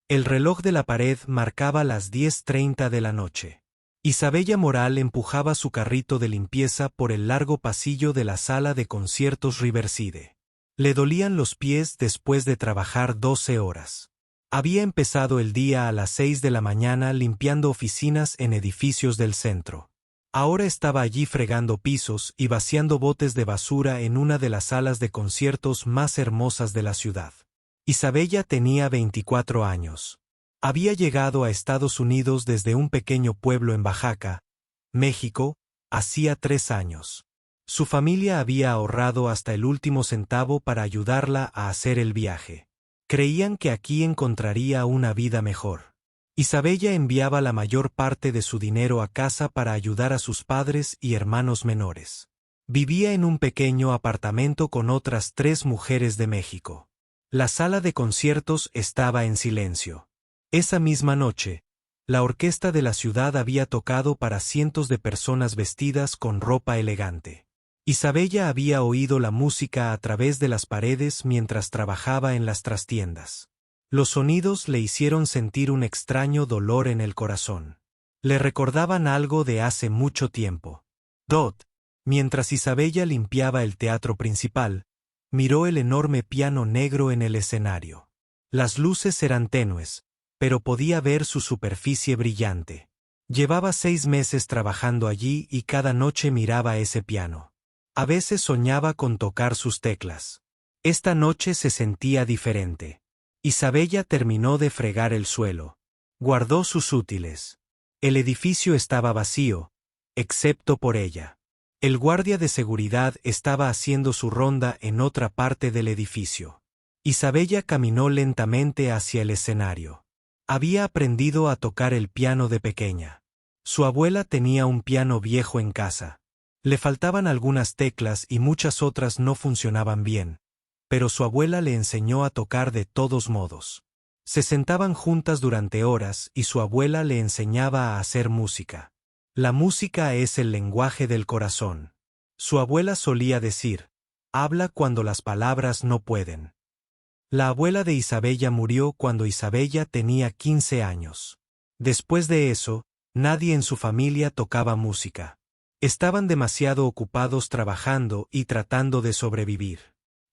El reloj de la pared marcaba las 10:30 de la noche. Isabella Moral empujaba su carrito de limpieza por el largo pasillo de la sala de conciertos Riverside. Le dolían los pies después de trabajar 12 horas. Había empezado el día a las 6 de la mañana limpiando oficinas en edificios del centro. Ahora estaba allí fregando pisos y vaciando botes de basura en una de las salas de conciertos más hermosas de la ciudad. Isabella tenía 24 años. Había llegado a Estados Unidos desde un pequeño pueblo en Oaxaca, México, hacía 3 años. Su familia había ahorrado hasta el último centavo para ayudarla a hacer el viaje. Creían que aquí encontraría una vida mejor. Isabella enviaba la mayor parte de su dinero a casa para ayudar a sus padres y hermanos menores. Vivía en un pequeño apartamento con otras 3 mujeres de México. La sala de conciertos estaba en silencio. Esa misma noche, la orquesta de la ciudad había tocado para cientos de personas vestidas con ropa elegante. Isabella había oído la música a través de las paredes mientras trabajaba en las trastiendas. Los sonidos le hicieron sentir un extraño dolor en el corazón. Le recordaban algo de hace mucho tiempo. Mientras Isabella limpiaba el teatro principal, miró el enorme piano negro en el escenario. Las luces eran tenues, pero podía ver su superficie brillante. Llevaba 6 meses trabajando allí y cada noche miraba ese piano. A veces soñaba con tocar sus teclas. Esta noche se sentía diferente. Isabella terminó de fregar el suelo. Guardó sus útiles. El edificio estaba vacío, excepto por ella. El guardia de seguridad estaba haciendo su ronda en otra parte del edificio. Isabella caminó lentamente hacia el escenario. Había aprendido a tocar el piano de pequeña. Su abuela tenía un piano viejo en casa. Le faltaban algunas teclas y muchas otras no funcionaban bien, pero su abuela le enseñó a tocar de todos modos. Se sentaban juntas durante horas y su abuela le enseñaba a hacer música. La música es el lenguaje del corazón. Su abuela solía decir, habla cuando las palabras no pueden. La abuela de Isabella murió cuando Isabella tenía 15 años. Después de eso, nadie en su familia tocaba música. Estaban demasiado ocupados trabajando y tratando de sobrevivir.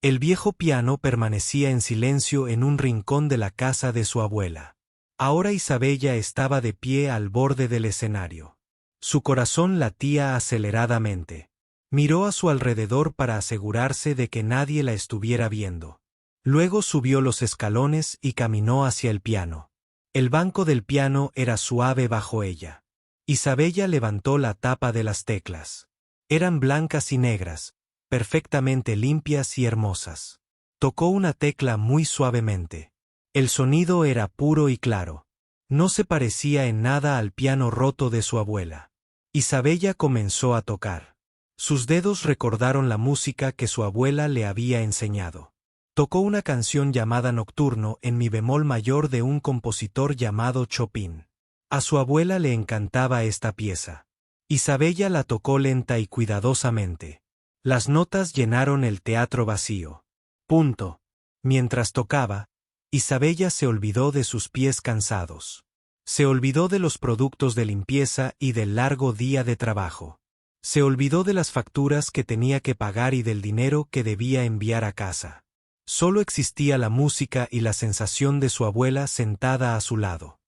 El viejo piano permanecía en silencio en un rincón de la casa de su abuela. Ahora Isabella estaba de pie al borde del escenario. Su corazón latía aceleradamente. Miró a su alrededor para asegurarse de que nadie la estuviera viendo. Luego subió los escalones y caminó hacia el piano. El banco del piano era suave bajo ella. Isabella levantó la tapa de las teclas. Eran blancas y negras, perfectamente limpias y hermosas. Tocó una tecla muy suavemente. El sonido era puro y claro. No se parecía en nada al piano roto de su abuela. Isabella comenzó a tocar. Sus dedos recordaron la música que su abuela le había enseñado. Tocó una canción llamada Nocturno en mi bemol mayor de un compositor llamado Chopin. A su abuela le encantaba esta pieza. Isabella la tocó lenta y cuidadosamente. Las notas llenaron el teatro vacío. Mientras tocaba, Isabella se olvidó de sus pies cansados. Se olvidó de los productos de limpieza y del largo día de trabajo. Se olvidó de las facturas que tenía que pagar y del dinero que debía enviar a casa. Solo existía la música y la sensación de su abuela sentada a su lado.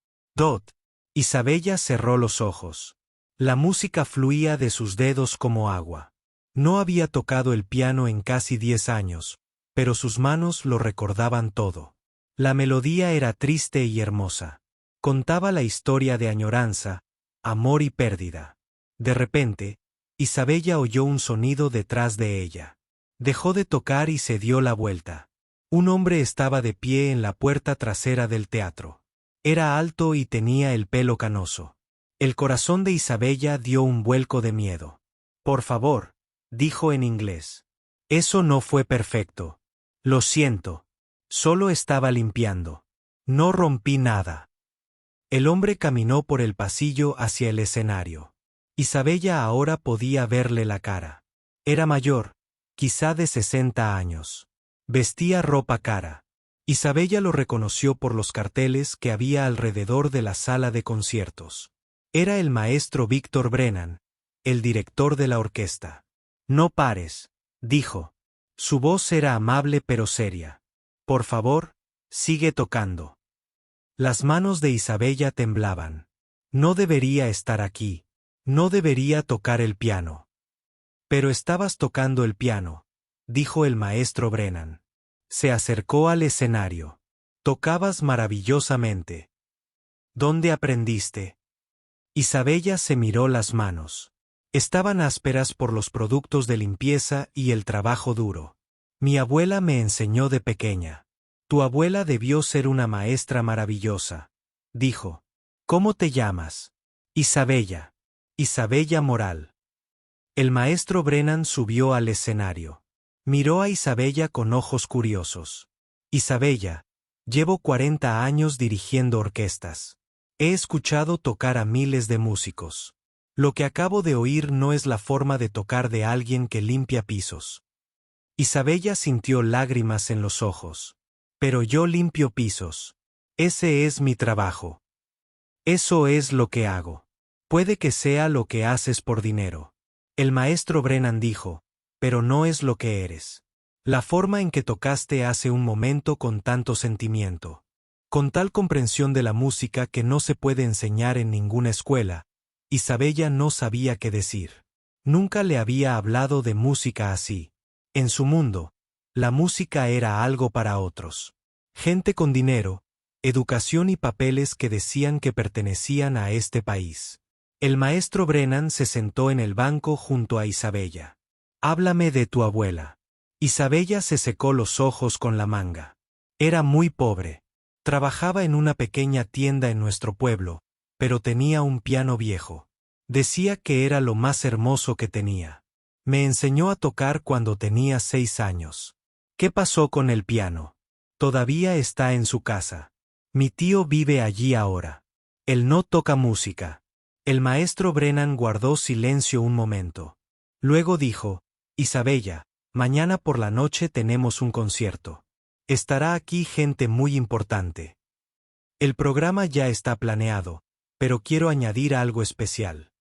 Isabella cerró los ojos. La música fluía de sus dedos como agua. No había tocado el piano en casi 10 años, pero sus manos lo recordaban todo. La melodía era triste y hermosa. Contaba la historia de añoranza, amor y pérdida. De repente, Isabella oyó un sonido detrás de ella. Dejó de tocar y se dio la vuelta. Un hombre estaba de pie en la puerta trasera del teatro. Era alto y tenía el pelo canoso. El corazón de Isabella dio un vuelco de miedo. Por favor, dijo en inglés. Eso no fue perfecto. Lo siento. Solo estaba limpiando. No rompí nada. El hombre caminó por el pasillo hacia el escenario. Isabella ahora podía verle la cara. Era mayor, quizá de 60 años. Vestía ropa cara. Isabella lo reconoció por los carteles que había alrededor de la sala de conciertos. Era el maestro Víctor Brennan, el director de la orquesta. No pares, dijo. Su voz era amable pero seria. Por favor, sigue tocando. Las manos de Isabella temblaban. No debería estar aquí. No debería tocar el piano. Pero estabas tocando el piano, dijo el maestro Brennan. Se acercó al escenario. Tocabas maravillosamente. ¿Dónde aprendiste? Isabella se miró las manos. Estaban ásperas por los productos de limpieza y el trabajo duro. Mi abuela me enseñó de pequeña. Tu abuela debió ser una maestra maravillosa, dijo. ¿Cómo te llamas? Isabella. Isabella Moral. El maestro Brennan subió al escenario. Miró a Isabella con ojos curiosos. Isabella, llevo 40 años dirigiendo orquestas. He escuchado tocar a miles de músicos. Lo que acabo de oír no es la forma de tocar de alguien que limpia pisos. Isabella sintió lágrimas en los ojos. Pero yo limpio pisos. Ese es mi trabajo. Eso es lo que hago. Puede que sea lo que haces por dinero. El maestro Brennan dijo, pero no es lo que eres. La forma en que tocaste hace un momento con tanto sentimiento, con tal comprensión de la música que no se puede enseñar en ninguna escuela, Isabella no sabía qué decir. Nunca le había hablado de música así. En su mundo, la música era algo para otros. Gente con dinero, educación y papeles que decían que pertenecían a este país. El maestro Brennan se sentó en el banco junto a Isabella. Háblame de tu abuela. Isabella se secó los ojos con la manga. Era muy pobre. Trabajaba en una pequeña tienda en nuestro pueblo, pero tenía un piano viejo. Decía que era lo más hermoso que tenía. Me enseñó a tocar cuando tenía 6 años. ¿Qué pasó con el piano? Todavía está en su casa. Mi tío vive allí ahora. Él no toca música. El maestro Brennan guardó silencio un momento. Luego dijo, Isabella, mañana por la noche tenemos un concierto. Estará aquí gente muy importante. El programa ya está planeado, pero quiero añadir algo especial.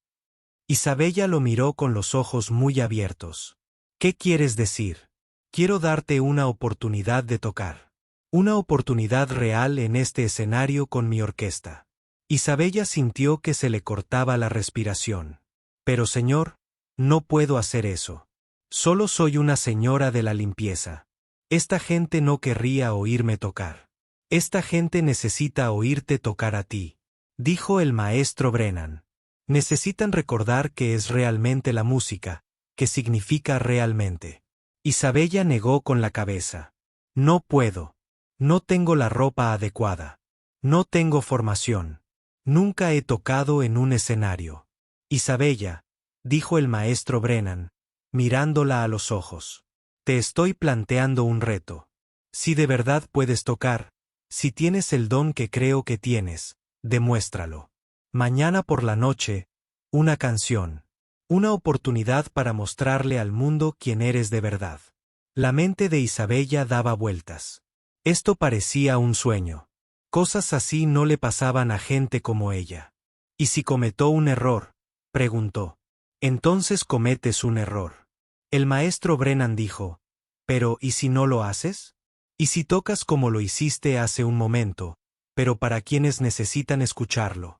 Isabella lo miró con los ojos muy abiertos. ¿Qué quieres decir? Quiero darte una oportunidad de tocar. Una oportunidad real en este escenario con mi orquesta. Isabella sintió que se le cortaba la respiración. Pero señor, no puedo hacer eso. Solo soy una señora de la limpieza. Esta gente no querría oírme tocar. Esta gente necesita oírte tocar a ti, dijo el maestro Brennan. Necesitan recordar que es realmente la música, que significa realmente. Isabella negó con la cabeza. No puedo. No tengo la ropa adecuada. No tengo formación. Nunca he tocado en un escenario. Isabella, dijo el maestro Brennan, mirándola a los ojos. Te estoy planteando un reto. Si de verdad puedes tocar, si tienes el don que creo que tienes, demuéstralo. Mañana por la noche, una canción. Una oportunidad para mostrarle al mundo quién eres de verdad. La mente de Isabella daba vueltas. Esto parecía un sueño. Cosas así no le pasaban a gente como ella. ¿Y si cometió un error? Preguntó. Entonces cometes un error. El maestro Brennan dijo, pero ¿y si no lo haces? ¿Y si tocas como lo hiciste hace un momento, pero para quienes necesitan escucharlo?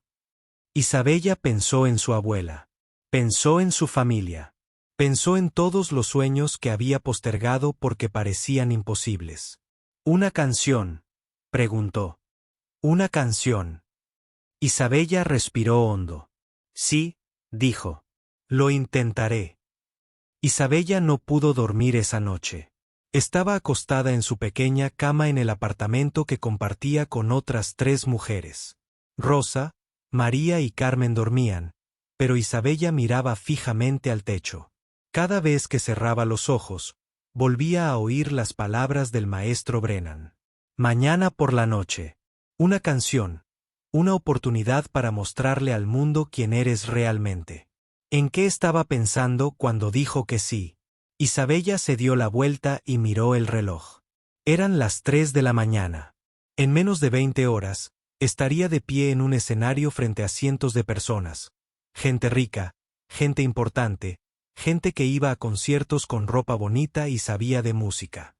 Isabella pensó en su abuela. Pensó en su familia. Pensó en todos los sueños que había postergado porque parecían imposibles. ¿Una canción? Preguntó. ¿Una canción? Isabella respiró hondo. Sí, dijo. Lo intentaré. Isabella no pudo dormir esa noche. Estaba acostada en su pequeña cama en el apartamento que compartía con otras 3 mujeres. Rosa, María y Carmen dormían, pero Isabella miraba fijamente al techo. Cada vez que cerraba los ojos, volvía a oír las palabras del maestro Brennan. Mañana por la noche. Una canción. Una oportunidad para mostrarle al mundo quién eres realmente. ¿En qué estaba pensando cuando dijo que sí? Isabella se dio la vuelta y miró el reloj. Eran las 3 de la mañana. En menos de 20 horas, estaría de pie en un escenario frente a cientos de personas. Gente rica, gente importante, gente que iba a conciertos con ropa bonita y sabía de música.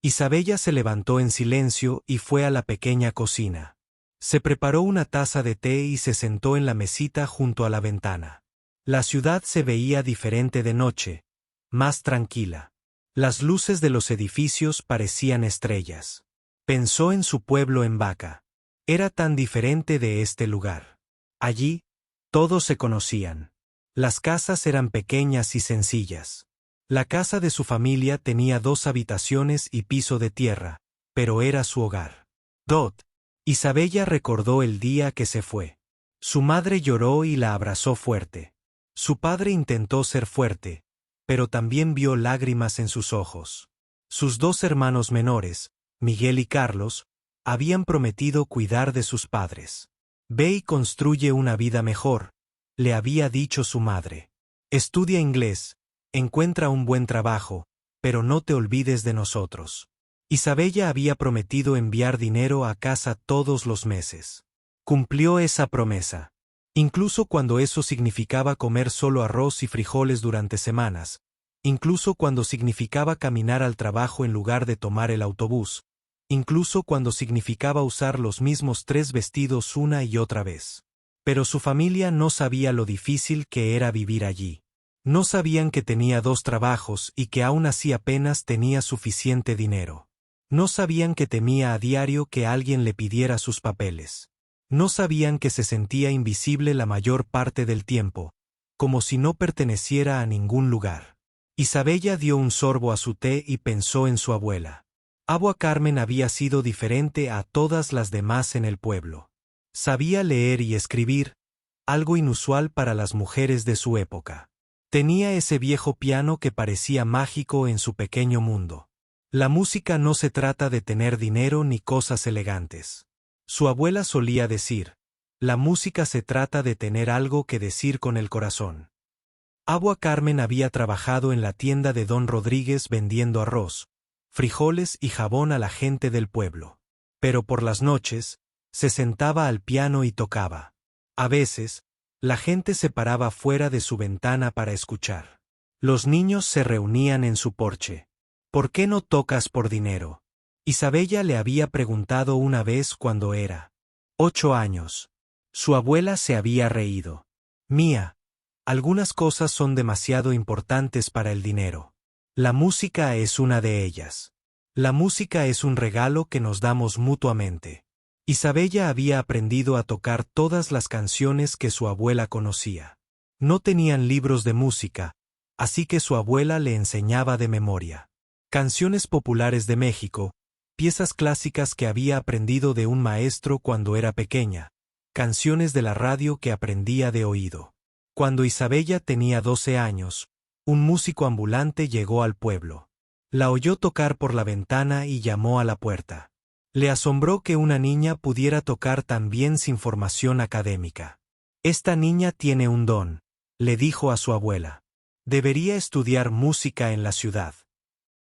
Isabella se levantó en silencio y fue a la pequeña cocina. Se preparó una taza de té y se sentó en la mesita junto a la ventana. La ciudad se veía diferente de noche, más tranquila. Las luces de los edificios parecían estrellas. Pensó en su pueblo en Vaca. Era tan diferente de este lugar. Allí, todos se conocían. Las casas eran pequeñas y sencillas. La casa de su familia tenía 2 habitaciones y piso de tierra, pero era su hogar. Isabella recordó el día que se fue. Su madre lloró y la abrazó fuerte. Su padre intentó ser fuerte, pero también vio lágrimas en sus ojos. Sus 2 hermanos menores, Miguel y Carlos, habían prometido cuidar de sus padres. Ve y construye una vida mejor, le había dicho su madre. Estudia inglés, encuentra un buen trabajo, pero no te olvides de nosotros. Isabella había prometido enviar dinero a casa todos los meses. Cumplió esa promesa. Incluso cuando eso significaba comer solo arroz y frijoles durante semanas, incluso cuando significaba caminar al trabajo en lugar de tomar el autobús, incluso cuando significaba usar los mismos 3 vestidos una y otra vez. Pero su familia no sabía lo difícil que era vivir allí. No sabían que tenía 2 trabajos y que aún así apenas tenía suficiente dinero. No sabían que temía a diario que alguien le pidiera sus papeles. No sabían que se sentía invisible la mayor parte del tiempo, como si no perteneciera a ningún lugar. Isabella dio un sorbo a su té y pensó en su abuela. Abua Carmen había sido diferente a todas las demás en el pueblo. Sabía leer y escribir, algo inusual para las mujeres de su época. Tenía ese viejo piano que parecía mágico en su pequeño mundo. La música no se trata de tener dinero ni cosas elegantes. Su abuela solía decir, la música se trata de tener algo que decir con el corazón. Abua Carmen había trabajado en la tienda de Don Rodríguez vendiendo arroz, frijoles y jabón a la gente del pueblo. Pero por las noches, se sentaba al piano y tocaba. A veces, la gente se paraba fuera de su ventana para escuchar. Los niños se reunían en su porche. ¿Por qué no tocas por dinero? Isabella le había preguntado una vez cuando era 8 años. Su abuela se había reído. Mía, algunas cosas son demasiado importantes para el dinero. La música es una de ellas. La música es un regalo que nos damos mutuamente. Isabella había aprendido a tocar todas las canciones que su abuela conocía. No tenían libros de música, así que su abuela le enseñaba de memoria. Canciones populares de México, piezas clásicas que había aprendido de un maestro cuando era pequeña, canciones de la radio que aprendía de oído. Cuando Isabella tenía 12 años, un músico ambulante llegó al pueblo. La oyó tocar por la ventana y llamó a la puerta. Le asombró que una niña pudiera tocar tan bien sin formación académica. Esta niña tiene un don, le dijo a su abuela. Debería estudiar música en la ciudad.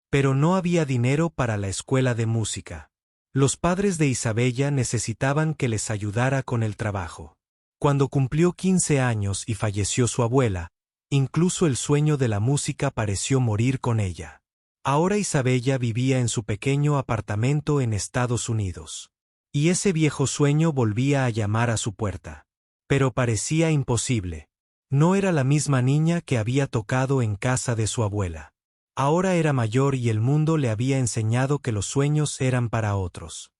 Pero no había dinero para la escuela de música. Los padres de Isabella necesitaban que les ayudara con el trabajo. Cuando cumplió 15 años y falleció su abuela, incluso el sueño de la música pareció morir con ella. Ahora Isabella vivía en su pequeño apartamento en Estados Unidos. Y ese viejo sueño volvía a llamar a su puerta. Pero parecía imposible. No era la misma niña que había tocado en casa de su abuela. Ahora era mayor y el mundo le había enseñado que los sueños eran para otros.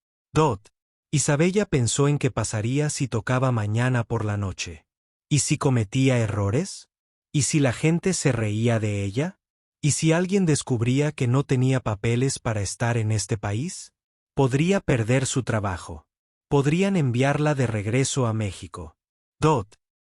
Isabella pensó en qué pasaría si tocaba mañana por la noche. ¿Y si cometía errores? ¿Y si la gente se reía de ella? ¿Y si alguien descubría que no tenía papeles para estar en este país? Podría perder su trabajo. Podrían enviarla de regreso a México.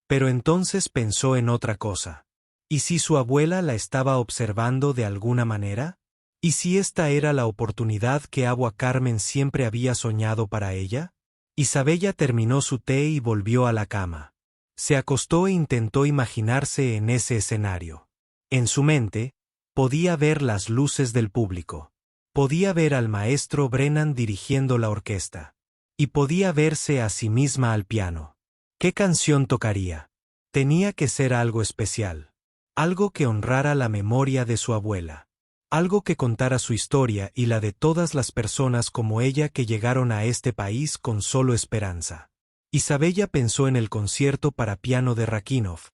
Pero entonces pensó en otra cosa. ¿Y si su abuela la estaba observando de alguna manera? ¿Y si esta era la oportunidad que Abua Carmen siempre había soñado para ella? Isabella terminó su té y volvió a la cama. Se acostó e intentó imaginarse en ese escenario. En su mente, podía ver las luces del público. Podía ver al maestro Brennan dirigiendo la orquesta. Y podía verse a sí misma al piano. ¿Qué canción tocaría? Tenía que ser algo especial. Algo que honrara la memoria de su abuela. Algo que contara su historia y la de todas las personas como ella que llegaron a este país con solo esperanza. Isabella pensó en el concierto para piano de Rachmaninoff,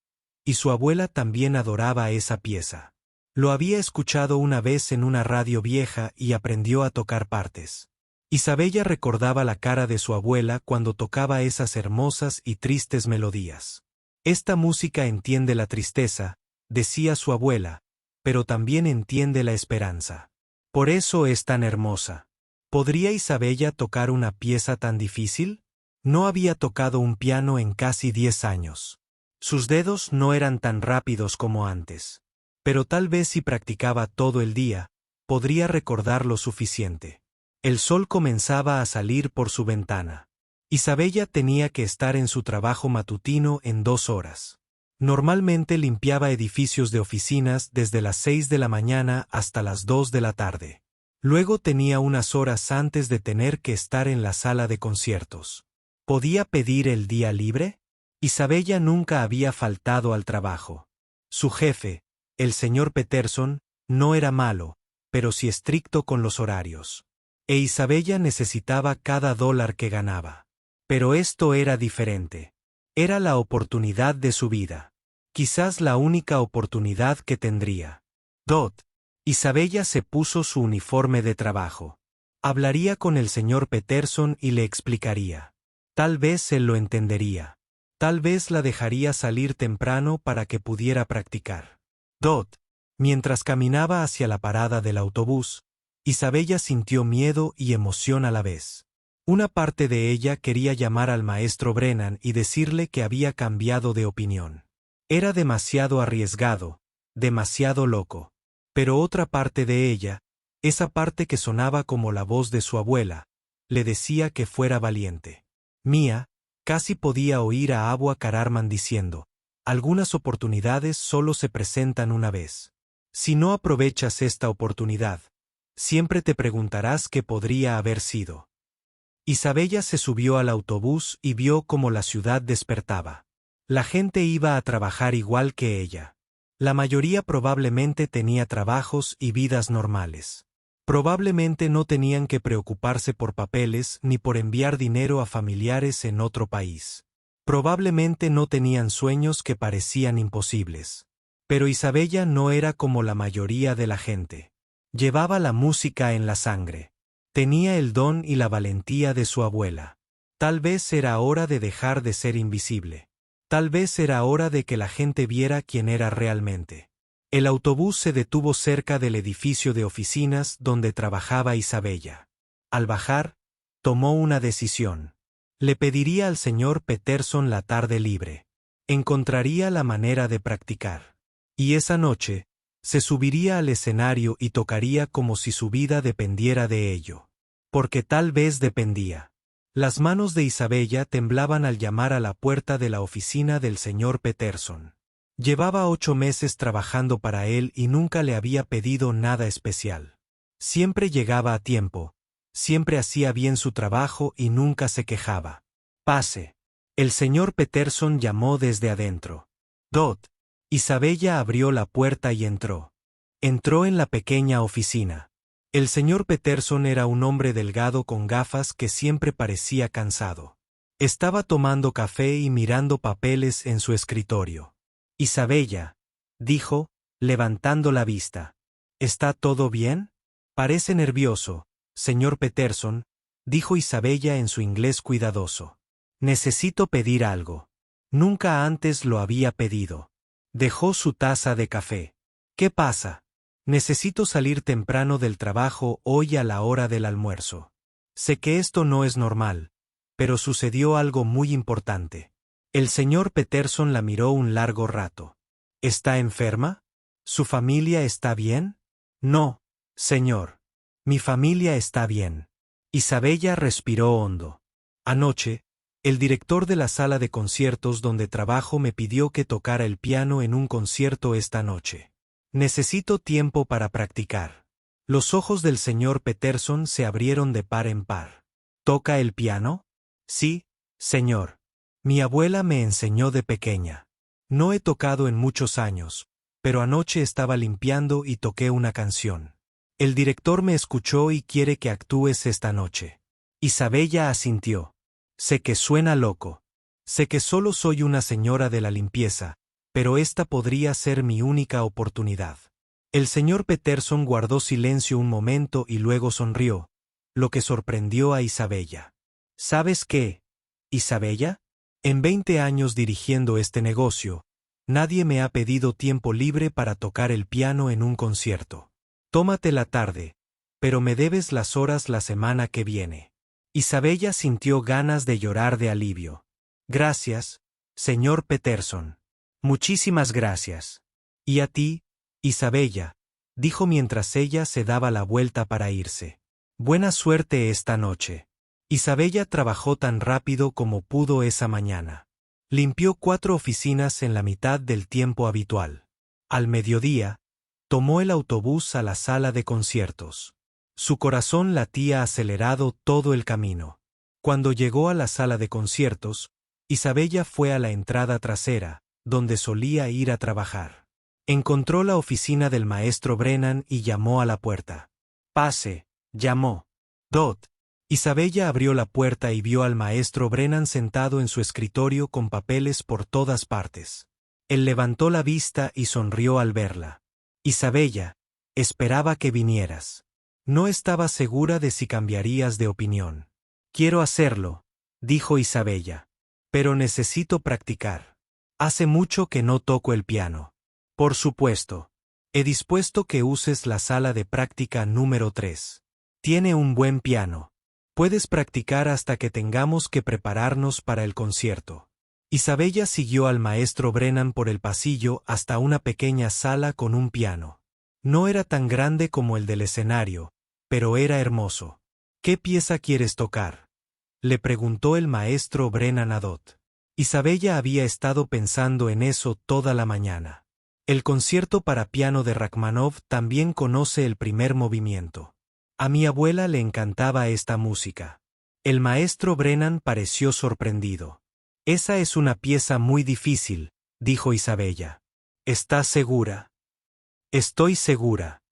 y su abuela también adoraba esa pieza. Lo había escuchado una vez en una radio vieja y aprendió a tocar partes. Isabella recordaba la cara de su abuela cuando tocaba esas hermosas y tristes melodías. Esta música entiende la tristeza, decía su abuela, pero también entiende la esperanza. Por eso es tan hermosa. ¿Podría Isabella tocar una pieza tan difícil? No había tocado un piano en casi 10 años. Sus dedos no eran tan rápidos como antes. Pero tal vez si practicaba todo el día, podría recordar lo suficiente. El sol comenzaba a salir por su ventana. Isabella tenía que estar en su trabajo matutino en 2 horas. Normalmente limpiaba edificios de oficinas desde las 6 de la mañana hasta las 2 de la tarde. Luego tenía unas horas antes de tener que estar en la sala de conciertos. ¿Podía pedir el día libre? Isabella nunca había faltado al trabajo. Su jefe, el señor Peterson, no era malo, pero sí estricto con los horarios. E Isabella necesitaba cada dólar que ganaba. Pero esto era diferente. Era la oportunidad de su vida. Quizás la única oportunidad que tendría. Isabella se puso su uniforme de trabajo. Hablaría con el señor Peterson y le explicaría. Tal vez él lo entendería. Tal vez la dejaría salir temprano para que pudiera practicar. Mientras caminaba hacia la parada del autobús, Isabella sintió miedo y emoción a la vez. Una parte de ella quería llamar al maestro Brennan y decirle que había cambiado de opinión. Era demasiado arriesgado, demasiado loco. Pero otra parte de ella, esa parte que sonaba como la voz de su abuela, le decía que fuera valiente. Mía, casi podía oír a Abba Karaman diciendo, algunas oportunidades solo se presentan una vez. Si no aprovechas esta oportunidad, siempre te preguntarás qué podría haber sido. Isabella se subió al autobús y vio cómo la ciudad despertaba. La gente iba a trabajar igual que ella. La mayoría probablemente tenía trabajos y vidas normales. Probablemente no tenían que preocuparse por papeles ni por enviar dinero a familiares en otro país. Probablemente no tenían sueños que parecían imposibles. Pero Isabella no era como la mayoría de la gente. Llevaba la música en la sangre. Tenía el don y la valentía de su abuela. Tal vez era hora de dejar de ser invisible. Tal vez era hora de que la gente viera quién era realmente. El autobús se detuvo cerca del edificio de oficinas donde trabajaba Isabella. Al bajar, tomó una decisión. Le pediría al señor Peterson la tarde libre. Encontraría la manera de practicar. Y esa noche, se subiría al escenario y tocaría como si su vida dependiera de ello. Porque tal vez dependía. Las manos de Isabella temblaban al llamar a la puerta de la oficina del señor Peterson. Llevaba 8 meses trabajando para él y nunca le había pedido nada especial. Siempre llegaba a tiempo, siempre hacía bien su trabajo y nunca se quejaba. Pase. El señor Peterson llamó desde adentro. Isabella abrió la puerta y entró. Entró en la pequeña oficina. El señor Peterson era un hombre delgado con gafas que siempre parecía cansado. Estaba tomando café y mirando papeles en su escritorio. Isabella, dijo, levantando la vista. ¿Está todo bien? Parece nervioso, señor Peterson, dijo Isabella en su inglés cuidadoso. Necesito pedir algo. Nunca antes lo había pedido. Dejó su taza de café. ¿Qué pasa? Necesito salir temprano del trabajo hoy a la hora del almuerzo. Sé que esto no es normal, pero sucedió algo muy importante. El señor Peterson la miró un largo rato. ¿Está enferma? ¿Su familia está bien? No, señor. Mi familia está bien. Isabella respiró hondo. Anoche, el director de la sala de conciertos donde trabajo me pidió que tocara el piano en un concierto esta noche. Necesito tiempo para practicar. Los ojos del señor Peterson se abrieron de par en par. ¿Toca el piano? Sí, señor. Mi abuela me enseñó de pequeña. No he tocado en muchos años, pero anoche estaba limpiando y toqué una canción. El director me escuchó y quiere que actúes esta noche. Isabella asintió. Sé que suena loco. Sé que solo soy una señora de la limpieza, pero esta podría ser mi única oportunidad. El señor Peterson guardó silencio un momento y luego sonrió, lo que sorprendió a Isabella. ¿Sabes qué, Isabella? En 20 años dirigiendo este negocio, nadie me ha pedido tiempo libre para tocar el piano en un concierto. Tómate la tarde, pero me debes las horas la semana que viene. Isabella sintió ganas de llorar de alivio. Gracias, señor Peterson. Muchísimas gracias. Y a ti, Isabella, dijo mientras ella se daba la vuelta para irse. Buena suerte esta noche. Isabella trabajó tan rápido como pudo esa mañana. Limpió 4 oficinas en la mitad del tiempo habitual. Al mediodía, tomó el autobús a la sala de conciertos. Su corazón latía acelerado todo el camino. Cuando llegó a la sala de conciertos, Isabella fue a la entrada trasera, donde solía ir a trabajar. Encontró la oficina del maestro Brennan y llamó a la puerta. Pase, llamó. Dot. Isabella abrió la puerta y vio al maestro Brennan sentado en su escritorio con papeles por todas partes. Él levantó la vista y sonrió al verla. Isabella, esperaba que vinieras. No estaba segura de si cambiarías de opinión. Quiero hacerlo, dijo Isabella. Pero necesito practicar. Hace mucho que no toco el piano. Por supuesto. He dispuesto que uses la sala de práctica número 3. Tiene un buen piano. Puedes practicar hasta que tengamos que prepararnos para el concierto. Isabella siguió al maestro Brennan por el pasillo hasta una pequeña sala con un piano. No era tan grande como el del escenario, pero era hermoso. ¿Qué pieza quieres tocar?, le preguntó el maestro Brennan a Dot. Isabella había estado pensando en eso toda la mañana. El concierto para piano de Rachmaninoff también conoce el primer movimiento. A mi abuela le encantaba esta música. El maestro Brennan pareció sorprendido. Esa es una pieza muy difícil, dijo Isabella. ¿Estás segura? Estoy segura.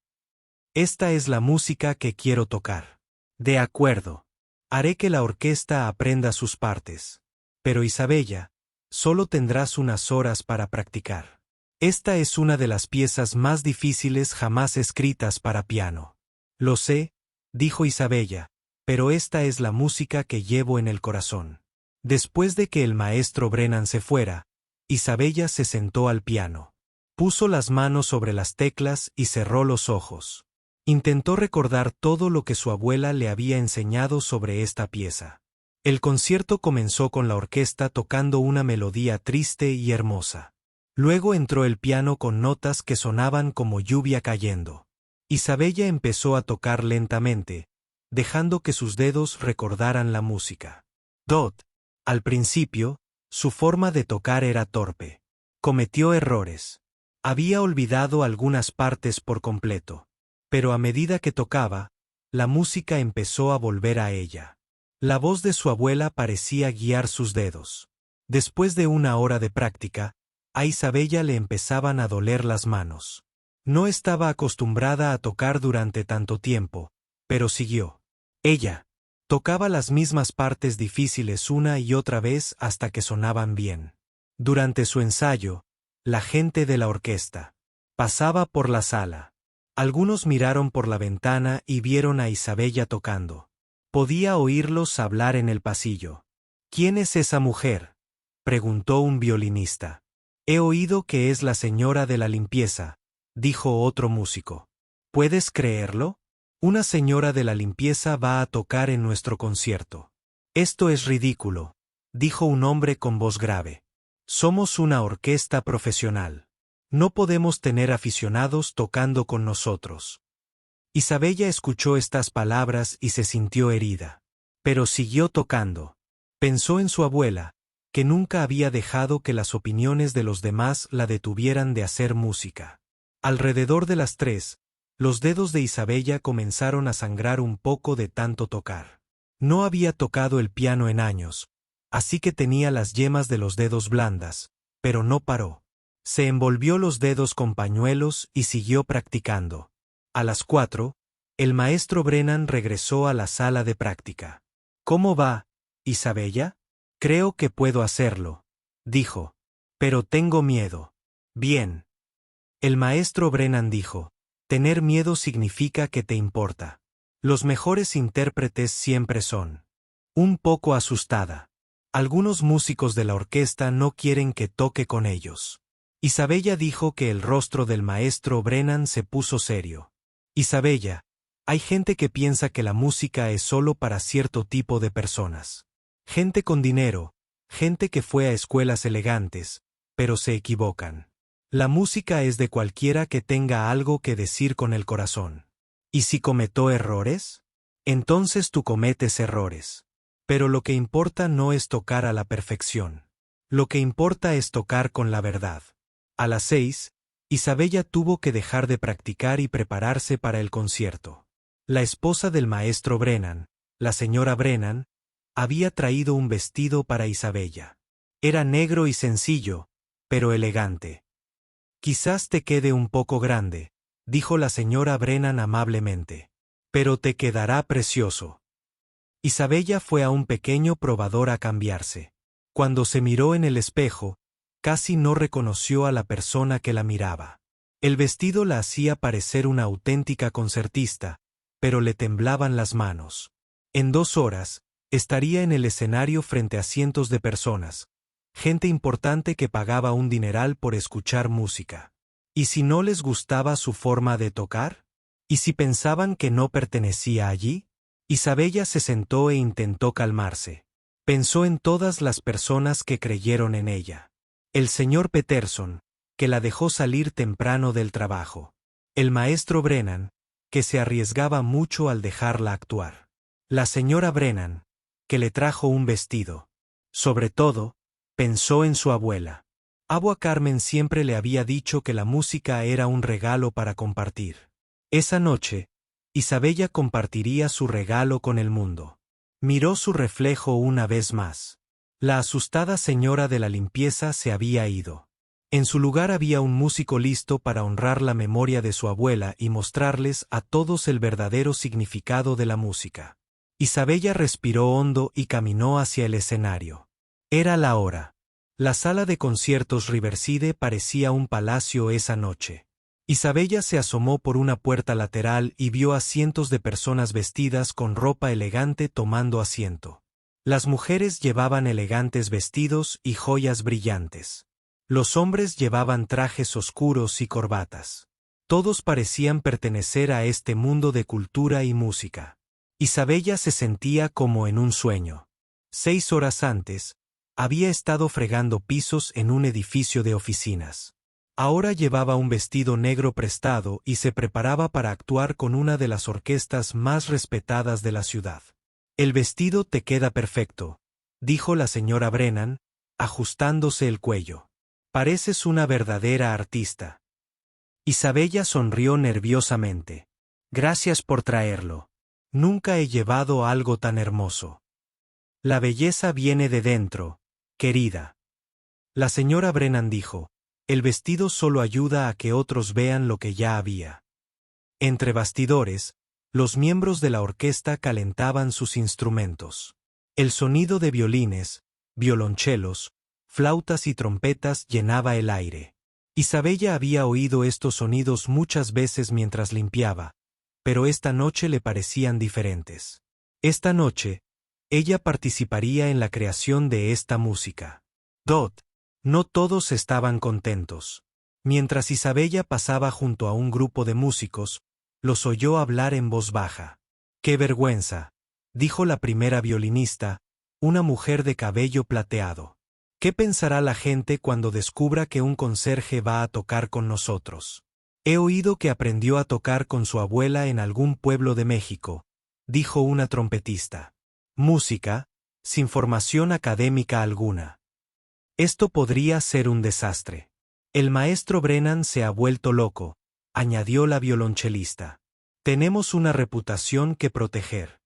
Esta es la música que quiero tocar. De acuerdo. Haré que la orquesta aprenda sus partes. Pero Isabella, solo tendrás unas horas para practicar. Esta es una de las piezas más difíciles jamás escritas para piano. Lo sé, dijo Isabella, pero esta es la música que llevo en el corazón. Después de que el maestro Brennan se fuera, Isabella se sentó al piano. Puso las manos sobre las teclas y cerró los ojos. Intentó recordar todo lo que su abuela le había enseñado sobre esta pieza. El concierto comenzó con la orquesta tocando una melodía triste y hermosa. Luego entró el piano con notas que sonaban como lluvia cayendo. Isabella empezó a tocar lentamente, dejando que sus dedos recordaran la música. Dot. Al principio, su forma de tocar era torpe. Cometió errores. Había olvidado algunas partes por completo. Pero a medida que tocaba, la música empezó a volver a ella. La voz de su abuela parecía guiar sus dedos. Después de una hora de práctica, a Isabella le empezaban a doler las manos. No estaba acostumbrada a tocar durante tanto tiempo, pero siguió. Ella tocaba las mismas partes difíciles una y otra vez hasta que sonaban bien. Durante su ensayo, la gente de la orquesta pasaba por la sala. Algunos miraron por la ventana y vieron a Isabella tocando. Podía oírlos hablar en el pasillo. ¿Quién es esa mujer?, preguntó un violinista. He oído que es la señora de la limpieza, dijo otro músico. ¿Puedes creerlo? Una señora de la limpieza va a tocar en nuestro concierto. Esto es ridículo, dijo un hombre con voz grave. Somos una orquesta profesional. No podemos tener aficionados tocando con nosotros. Isabella escuchó estas palabras y se sintió herida. Pero siguió tocando. Pensó en su abuela, que nunca había dejado que las opiniones de los demás la detuvieran de hacer música. Alrededor de las 3, Los dedos de Isabella comenzaron a sangrar un poco de tanto tocar. No había tocado el piano en años, así que tenía las yemas de los dedos blandas, pero no paró. Se envolvió los dedos con pañuelos y siguió practicando. A las 4, el maestro Brennan regresó a la sala de práctica. «¿Cómo va, Isabella?» «Creo que puedo hacerlo», dijo. «Pero tengo miedo». «Bien». El maestro Brennan dijo, «Tener miedo significa que te importa. Los mejores intérpretes siempre son un poco asustada. Algunos músicos de la orquesta no quieren que toque con ellos». Isabella dijo que el rostro del maestro Brennan se puso serio. «Isabella, hay gente que piensa que la música es solo para cierto tipo de personas. Gente con dinero, gente que fue a escuelas elegantes, pero se equivocan. La música es de cualquiera que tenga algo que decir con el corazón. ¿Y si cometó errores? Entonces tú cometes errores. Pero lo que importa no es tocar a la perfección. Lo que importa es tocar con la verdad». A las 6, Isabella tuvo que dejar de practicar y prepararse para el concierto. La esposa del maestro Brennan, la señora Brennan, había traído un vestido para Isabella. Era negro y sencillo, pero elegante. «Quizás te quede un poco grande», dijo la señora Brennan amablemente. «Pero te quedará precioso». Isabella fue a un pequeño probador a cambiarse. Cuando se miró en el espejo, casi no reconoció a la persona que la miraba. El vestido la hacía parecer una auténtica concertista, pero le temblaban las manos. En 2 horas, estaría en el escenario frente a cientos de personas, gente importante que pagaba un dineral por escuchar música. ¿Y si no les gustaba su forma de tocar? ¿Y si pensaban que no pertenecía allí? Isabella se sentó e intentó calmarse. Pensó en todas las personas que creyeron en ella. El señor Peterson, que la dejó salir temprano del trabajo. El maestro Brennan, que se arriesgaba mucho al dejarla actuar. La señora Brennan, que le trajo un vestido. Sobre todo, pensó en su abuela. Abua Carmen siempre le había dicho que la música era un regalo para compartir. Esa noche, Isabella compartiría su regalo con el mundo. Miró su reflejo una vez más. La asustada señora de la limpieza se había ido. En su lugar había un músico listo para honrar la memoria de su abuela y mostrarles a todos el verdadero significado de la música. Isabella respiró hondo y caminó hacia el escenario. Era la hora. La sala de conciertos Riverside parecía un palacio esa noche. Isabella se asomó por una puerta lateral y vio a cientos de personas vestidas con ropa elegante tomando asiento. Las mujeres llevaban elegantes vestidos y joyas brillantes. Los hombres llevaban trajes oscuros y corbatas. Todos parecían pertenecer a este mundo de cultura y música. Isabella se sentía como en un sueño. 6 horas antes, había estado fregando pisos en un edificio de oficinas. Ahora llevaba un vestido negro prestado y se preparaba para actuar con una de las orquestas más respetadas de la ciudad. «El vestido te queda perfecto», dijo la señora Brennan, ajustándose el cuello. «Pareces una verdadera artista». Isabella sonrió nerviosamente. «Gracias por traerlo. Nunca he llevado algo tan hermoso». «La belleza viene de dentro, querida». La señora Brennan dijo, «El vestido solo ayuda a que otros vean lo que ya había». Entre bastidores, los miembros de la orquesta calentaban sus instrumentos. El sonido de violines, violonchelos, flautas y trompetas llenaba el aire. Isabella había oído estos sonidos muchas veces mientras limpiaba, pero esta noche le parecían diferentes. Esta noche, ella participaría en la creación de esta música. No todos estaban contentos. Mientras Isabella pasaba junto a un grupo de músicos, los oyó hablar en voz baja. «¡Qué vergüenza!», dijo la primera violinista, una mujer de cabello plateado. «¿Qué pensará la gente cuando descubra que un conserje va a tocar con nosotros? He oído que aprendió a tocar con su abuela en algún pueblo de México», dijo una trompetista. «Música, sin formación académica alguna. Esto podría ser un desastre. El maestro Brennan se ha vuelto loco», añadió la violonchelista. Tenemos una reputación que proteger.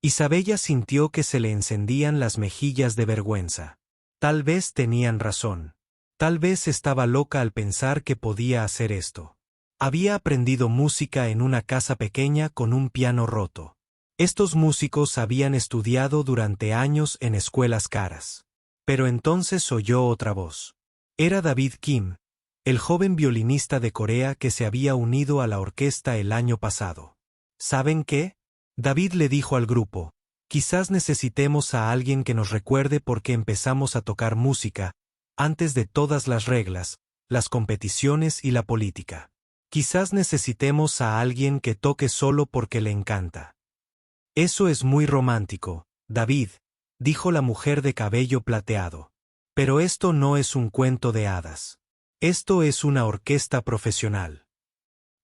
Isabella sintió que se le encendían las mejillas de vergüenza. Tal vez tenían razón. Tal vez estaba loca al pensar que podía hacer esto. Había aprendido música en una casa pequeña con un piano roto. Estos músicos habían estudiado durante años en escuelas caras. Pero entonces oyó otra voz. Era David Kim, el joven violinista de Corea que se había unido a la orquesta el año pasado. ¿Saben qué? David le dijo al grupo, quizás necesitemos a alguien que nos recuerde por qué empezamos a tocar música, antes de todas las reglas, las competiciones y la política. Quizás necesitemos a alguien que toque solo porque le encanta. Eso es muy romántico, David, dijo la mujer de cabello plateado. Pero esto no es un cuento de hadas. Esto es una orquesta profesional.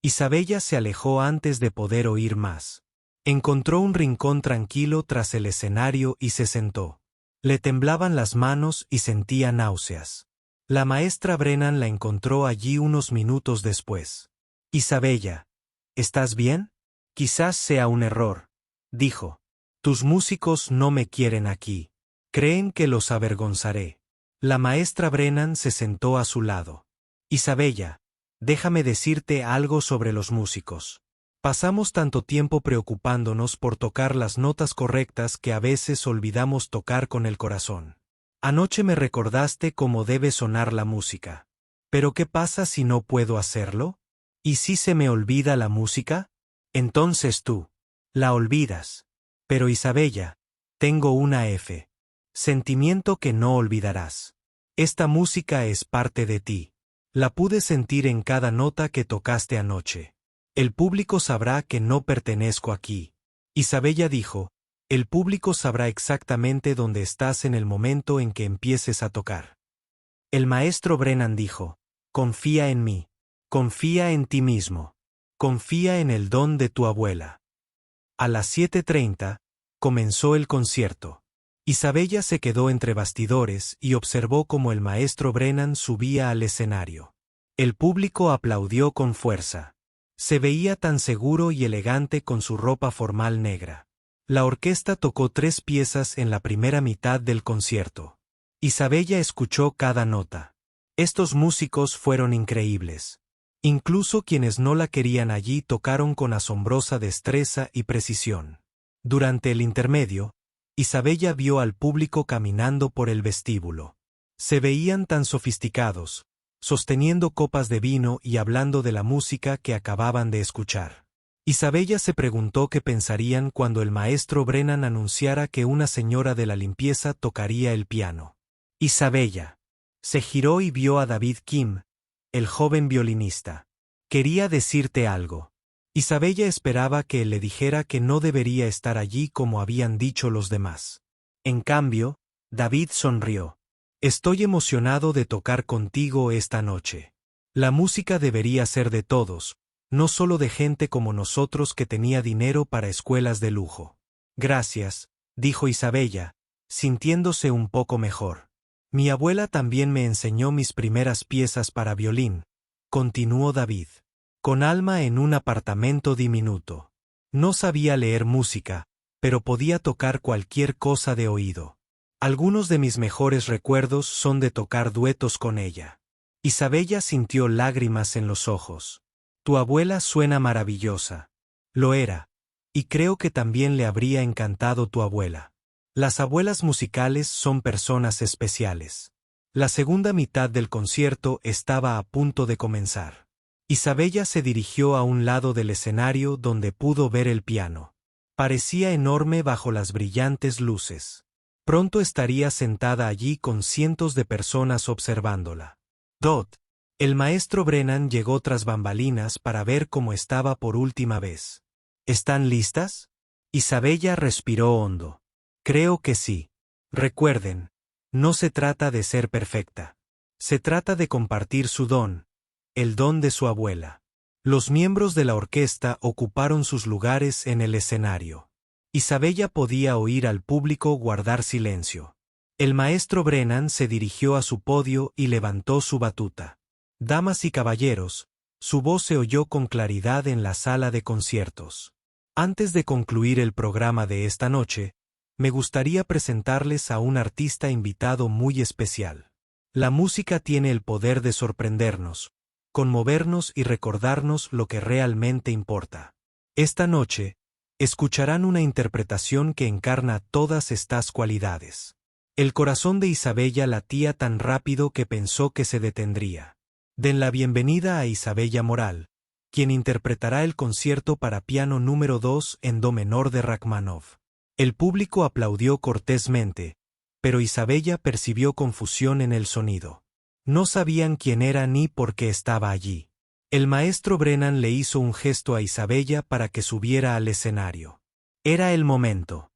Isabella se alejó antes de poder oír más. Encontró un rincón tranquilo tras el escenario y se sentó. Le temblaban las manos y sentía náuseas. La maestra Brennan la encontró allí unos minutos después. Isabella, ¿estás bien? Quizás sea un error, dijo. Tus músicos no me quieren aquí. Creen que los avergonzaré. La maestra Brennan se sentó a su lado. Isabella, déjame decirte algo sobre los músicos. Pasamos tanto tiempo preocupándonos por tocar las notas correctas que a veces olvidamos tocar con el corazón. Anoche me recordaste cómo debe sonar la música. ¿Pero qué pasa si no puedo hacerlo? ¿Y si se me olvida la música? Entonces tú la olvidas. Pero Isabella, tengo una F. Sentimiento que no olvidarás. Esta música es parte de ti. La pude sentir en cada nota que tocaste anoche. El público sabrá que no pertenezco aquí. Isabella dijo, el público sabrá exactamente dónde estás en el momento en que empieces a tocar. El maestro Brennan dijo, confía en mí. Confía en ti mismo. Confía en el don de tu abuela. A las 7:30, comenzó el concierto. Isabella se quedó entre bastidores y observó cómo el maestro Brennan subía al escenario. El público aplaudió con fuerza. Se veía tan seguro y elegante con su ropa formal negra. La orquesta tocó 3 piezas en la primera mitad del concierto. Isabella escuchó cada nota. Estos músicos fueron increíbles. Incluso quienes no la querían allí tocaron con asombrosa destreza y precisión. Durante el intermedio, Isabella vio al público caminando por el vestíbulo. Se veían tan sofisticados, sosteniendo copas de vino y hablando de la música que acababan de escuchar. Isabella se preguntó qué pensarían cuando el maestro Brennan anunciara que una señora de la limpieza tocaría el piano. Isabella se giró y vio a David Kim, el joven violinista. Quería decirte algo. Isabella esperaba que él le dijera que no debería estar allí como habían dicho los demás. En cambio, David sonrió. Estoy emocionado de tocar contigo esta noche. La música debería ser de todos, no solo de gente como nosotros que tenía dinero para escuelas de lujo. Gracias, dijo Isabella, sintiéndose un poco mejor. Mi abuela también me enseñó mis primeras piezas para violín, continuó David. Con Alma en un apartamento diminuto. No sabía leer música, pero podía tocar cualquier cosa de oído. Algunos de mis mejores recuerdos son de tocar duetos con ella. Isabella sintió lágrimas en los ojos. Tu abuela suena maravillosa. Lo era. Y creo que también le habría encantado tu abuela. Las abuelas musicales son personas especiales. La segunda mitad del concierto estaba a punto de comenzar. Isabella se dirigió a un lado del escenario donde pudo ver el piano. Parecía enorme bajo las brillantes luces. Pronto estaría sentada allí con cientos de personas observándola. Dot. El maestro Brennan llegó tras bambalinas para ver cómo estaba por última vez. ¿Están listas? Isabella respiró hondo. Creo que sí. Recuerden, no se trata de ser perfecta. Se trata de compartir su don, el don de su abuela. Los miembros de la orquesta ocuparon sus lugares en el escenario. Isabella podía oír al público guardar silencio. El maestro Brennan se dirigió a su podio y levantó su batuta. Damas y caballeros, Su voz se oyó con claridad en la sala de conciertos. Antes de concluir el programa de esta noche, me gustaría presentarles a un artista invitado muy especial. La música tiene el poder de sorprendernos, conmovernos y recordarnos lo que realmente importa. Esta noche, escucharán una interpretación que encarna todas estas cualidades. El corazón de Isabella latía tan rápido que pensó que se detendría. Den la bienvenida a Isabella Moral, quien interpretará el concierto para piano número 2 en do menor de Rachmaninoff. El público aplaudió cortésmente, pero Isabella percibió confusión en el sonido. No sabían quién era ni por qué estaba allí. El maestro Brennan le hizo un gesto a Isabella para que subiera al escenario. Era el momento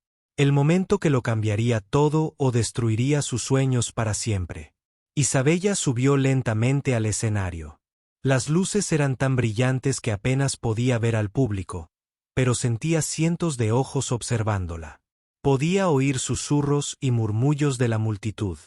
que lo cambiaría todo o destruiría sus sueños para siempre. Isabella subió lentamente al escenario. Las luces eran tan brillantes que apenas podía ver al público, pero sentía cientos de ojos observándola. Podía oír susurros y murmullos de la multitud.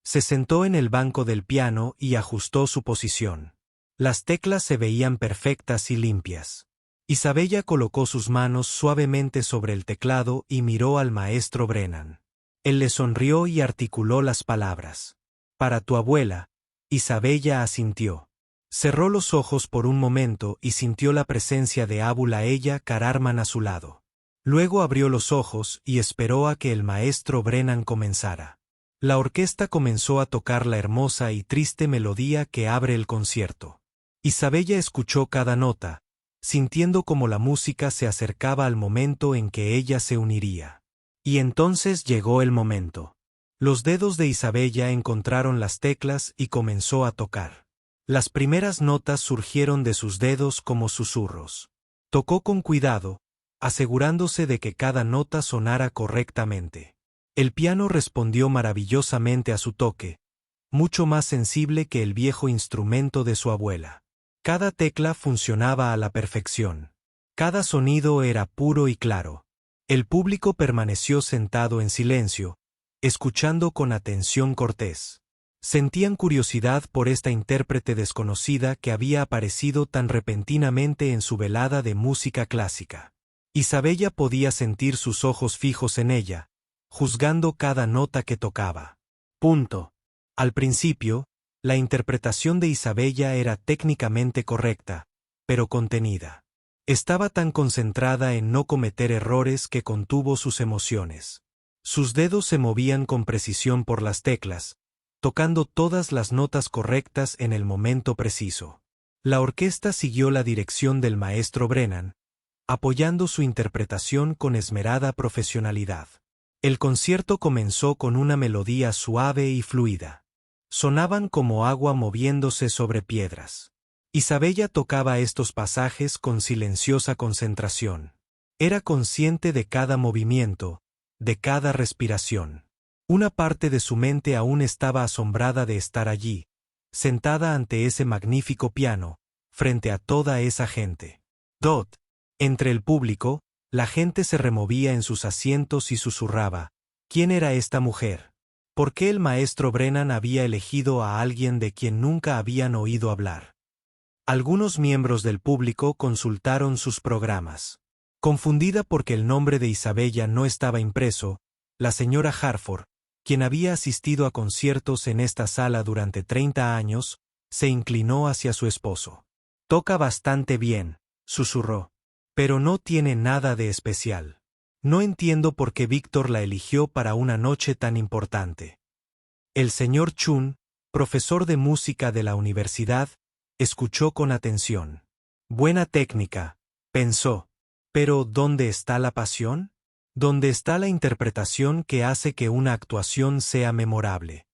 Se sentó en el banco del piano y ajustó su posición. Las teclas se veían perfectas y limpias. Isabella colocó sus manos suavemente sobre el teclado y miró al maestro Brennan. Él le sonrió y articuló las palabras. «Para tu abuela». Isabella asintió. Cerró los ojos por un momento y sintió la presencia de Abu Laella Karaman a su lado. Luego abrió los ojos y esperó a que el maestro Brennan comenzara. La orquesta comenzó a tocar la hermosa y triste melodía que abre el concierto. Isabella escuchó cada nota, sintiendo como la música se acercaba al momento en que ella se uniría. Y entonces llegó el momento. Los dedos de Isabella encontraron las teclas y comenzó a tocar. Las primeras notas surgieron de sus dedos como susurros. Tocó con cuidado, asegurándose de que cada nota sonara correctamente. El piano respondió maravillosamente a su toque, mucho más sensible que el viejo instrumento de su abuela. Cada tecla funcionaba a la perfección. Cada sonido era puro y claro. El público permaneció sentado en silencio, escuchando con atención cortés. Sentían curiosidad por esta intérprete desconocida que había aparecido tan repentinamente en su velada de música clásica. Isabella podía sentir sus ojos fijos en ella, juzgando cada nota que tocaba. Al principio, la interpretación de Isabella era técnicamente correcta, pero contenida. Estaba tan concentrada en no cometer errores que contuvo sus emociones. Sus dedos se movían con precisión por las teclas, tocando todas las notas correctas en el momento preciso. La orquesta siguió la dirección del maestro Brennan, apoyando su interpretación con esmerada profesionalidad. El concierto comenzó con una melodía suave y fluida. Sonaban como agua moviéndose sobre piedras. Isabella tocaba estos pasajes con silenciosa concentración. Era consciente de cada movimiento, de cada respiración. Una parte de su mente aún estaba asombrada de estar allí, sentada ante ese magnífico piano, frente a toda esa gente. Entre el público, la gente se removía en sus asientos y susurraba, ¿quién era esta mujer? ¿Por qué el maestro Brennan había elegido a alguien de quien nunca habían oído hablar? Algunos miembros del público consultaron sus programas. Confundida porque el nombre de Isabella no estaba impreso, la señora Harford, quien había asistido a conciertos en esta sala durante 30 años, se inclinó hacia su esposo. «Toca bastante bien», susurró. «Pero no tiene nada de especial. No entiendo por qué Víctor la eligió para una noche tan importante». El señor Chun, profesor de música de la universidad, escuchó con atención. «Buena técnica», pensó. «Pero ¿dónde está la pasión? ¿Dónde está la interpretación que hace que una actuación sea memorable?»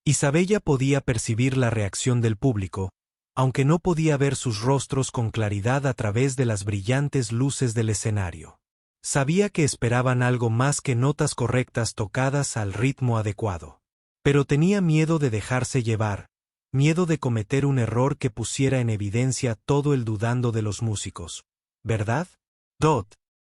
Isabella podía percibir la reacción del público, aunque no podía ver sus rostros con claridad a través de las brillantes luces del escenario. Sabía que esperaban algo más que notas correctas tocadas al ritmo adecuado. Pero tenía miedo de dejarse llevar, miedo de cometer un error que pusiera en evidencia todo el dudando de los músicos. ¿Verdad?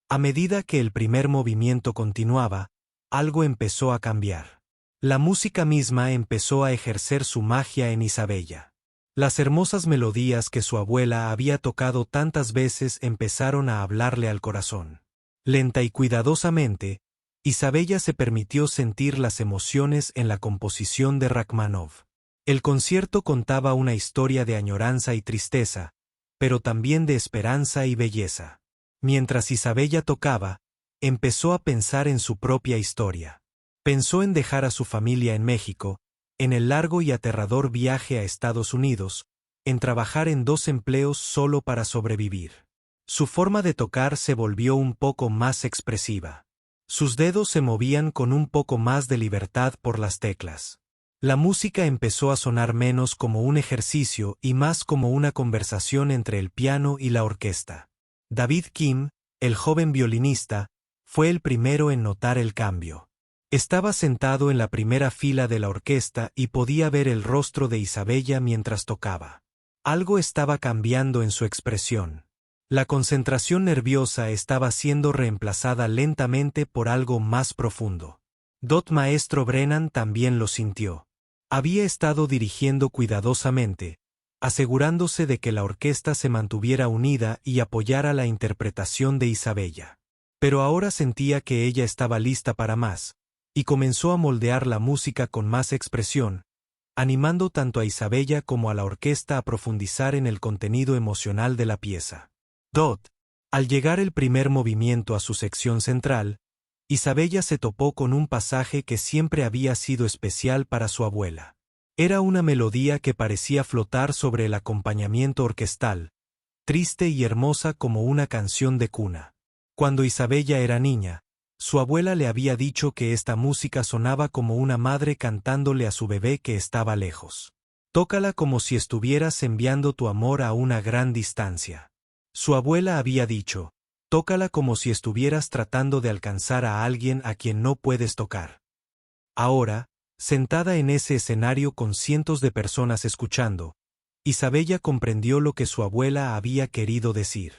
A medida que el primer movimiento continuaba, algo empezó a cambiar. La música misma empezó a ejercer su magia en Isabella. Las hermosas melodías que su abuela había tocado tantas veces empezaron a hablarle al corazón. Lenta y cuidadosamente, Isabella se permitió sentir las emociones en la composición de Rachmaninoff. El concierto contaba una historia de añoranza y tristeza, pero también de esperanza y belleza. Mientras Isabella tocaba, empezó a pensar en su propia historia. Pensó en dejar a su familia en México, en el largo y aterrador viaje a Estados Unidos, en trabajar en 2 empleos solo para sobrevivir. Su forma de tocar se volvió un poco más expresiva. Sus dedos se movían con un poco más de libertad por las teclas. La música empezó a sonar menos como un ejercicio y más como una conversación entre el piano y la orquesta. David Kim, el joven violinista, fue el primero en notar el cambio. Estaba sentado en la primera fila de la orquesta y podía ver el rostro de Isabella mientras tocaba. Algo estaba cambiando en su expresión. La concentración nerviosa estaba siendo reemplazada lentamente por algo más profundo. Maestro Brennan también lo sintió. Había estado dirigiendo cuidadosamente, asegurándose de que la orquesta se mantuviera unida y apoyara la interpretación de Isabella. Pero ahora sentía que ella estaba lista para más, y comenzó a moldear la música con más expresión, animando tanto a Isabella como a la orquesta a profundizar en el contenido emocional de la pieza. Al llegar el primer movimiento a su sección central, Isabella se topó con un pasaje que siempre había sido especial para su abuela. Era una melodía que parecía flotar sobre el acompañamiento orquestal, triste y hermosa como una canción de cuna. Cuando Isabella era niña, su abuela le había dicho que esta música sonaba como una madre cantándole a su bebé que estaba lejos. Tócala como si estuvieras enviando tu amor a una gran distancia. Su abuela había dicho, tócala como si estuvieras tratando de alcanzar a alguien a quien no puedes tocar. Ahora, sentada en ese escenario con cientos de personas escuchando, Isabella comprendió lo que su abuela había querido decir.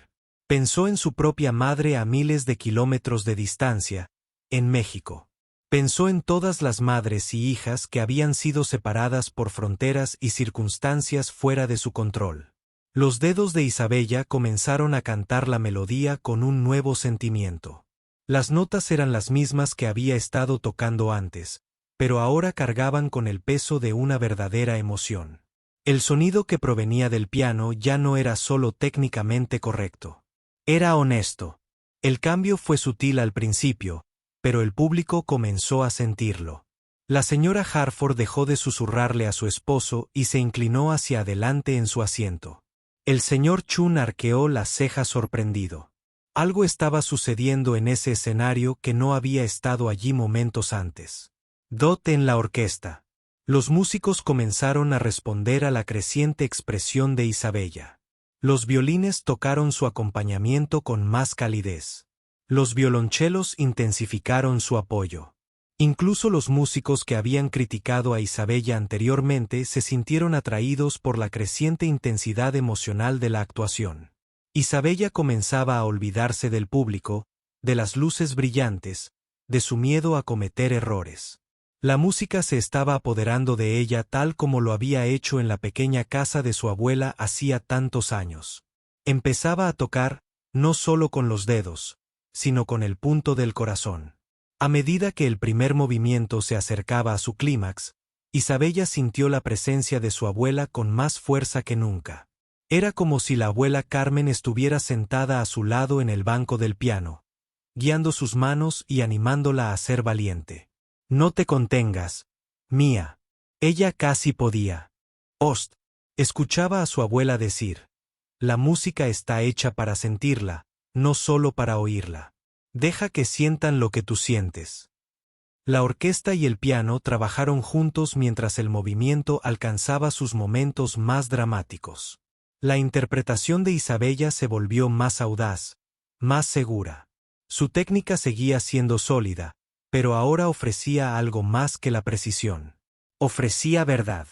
Pensó en su propia madre a miles de kilómetros de distancia, en México. Pensó en todas las madres y hijas que habían sido separadas por fronteras y circunstancias fuera de su control. Los dedos de Isabella comenzaron a cantar la melodía con un nuevo sentimiento. Las notas eran las mismas que había estado tocando antes, pero ahora cargaban con el peso de una verdadera emoción. El sonido que provenía del piano ya no era solo técnicamente correcto. Era honesto. El cambio fue sutil al principio, pero el público comenzó a sentirlo. La señora Harford dejó de susurrarle a su esposo y se inclinó hacia adelante en su asiento. El señor Chun arqueó las cejas sorprendido. Algo estaba sucediendo en ese escenario que no había estado allí momentos antes. En la orquesta. Los músicos comenzaron a responder a la creciente expresión de Isabella. Los violines tocaron su acompañamiento con más calidez. Los violonchelos intensificaron su apoyo. Incluso los músicos que habían criticado a Isabella anteriormente se sintieron atraídos por la creciente intensidad emocional de la actuación. Isabella comenzaba a olvidarse del público, de las luces brillantes, de su miedo a cometer errores. La música se estaba apoderando de ella tal como lo había hecho en la pequeña casa de su abuela hacía tantos años. Empezaba a tocar, no solo con los dedos, sino con el punto del corazón. A medida que el primer movimiento se acercaba a su clímax, Isabella sintió la presencia de su abuela con más fuerza que nunca. Era como si la abuela Carmen estuviera sentada a su lado en el banco del piano, guiando sus manos y animándola a ser valiente. No te contengas, mía. Ella casi podía. Escuchaba a su abuela decir, la música está hecha para sentirla, no solo para oírla. Deja que sientan lo que tú sientes. La orquesta y el piano trabajaron juntos mientras el movimiento alcanzaba sus momentos más dramáticos. La interpretación de Isabella se volvió más audaz, más segura. Su técnica seguía siendo sólida, pero ahora ofrecía algo más que la precisión. Ofrecía verdad.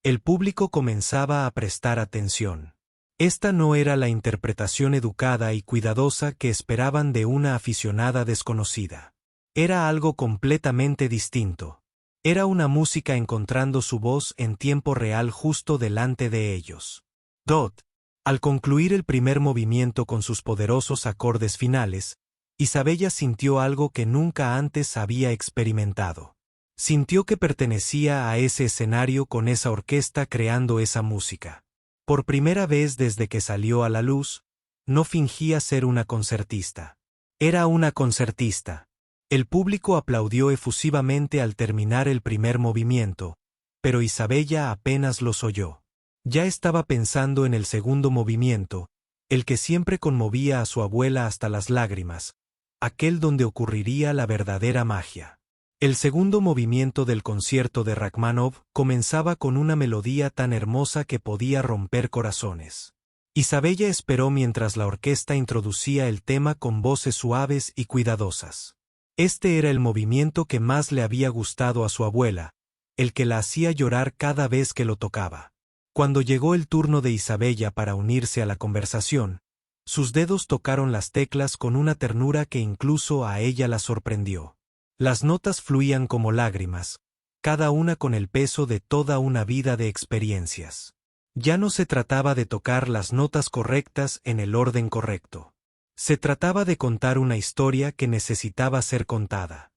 El público comenzaba a prestar atención. Esta no era la interpretación educada y cuidadosa que esperaban de una aficionada desconocida. Era algo completamente distinto. Era una música encontrando su voz en tiempo real justo delante de ellos. Dot. Al concluir el primer movimiento con sus poderosos acordes finales, Isabella sintió algo que nunca antes había experimentado. Sintió que pertenecía a ese escenario con esa orquesta creando esa música. Por primera vez desde que salió a la luz, no fingía ser una concertista. Era una concertista. El público aplaudió efusivamente al terminar el primer movimiento, pero Isabella apenas los oyó. Ya estaba pensando en el segundo movimiento, el que siempre conmovía a su abuela hasta las lágrimas, aquel donde ocurriría la verdadera magia. El segundo movimiento del concierto de Rachmaninoff comenzaba con una melodía tan hermosa que podía romper corazones. Isabella esperó mientras la orquesta introducía el tema con voces suaves y cuidadosas. Este era el movimiento que más le había gustado a su abuela, el que la hacía llorar cada vez que lo tocaba. Cuando llegó el turno de Isabella para unirse a la conversación, sus dedos tocaron las teclas con una ternura que incluso a ella la sorprendió. Las notas fluían como lágrimas, cada una con el peso de toda una vida de experiencias. Ya no se trataba de tocar las notas correctas en el orden correcto. Se trataba de contar una historia que necesitaba ser contada.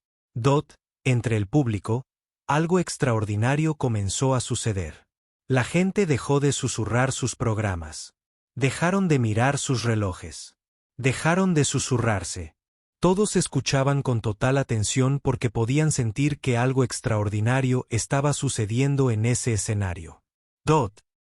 Entre el público, algo extraordinario comenzó a suceder. La gente dejó de susurrar sus programas. Dejaron de mirar sus relojes. Dejaron de susurrarse. Todos escuchaban con total atención porque podían sentir que algo extraordinario estaba sucediendo en ese escenario.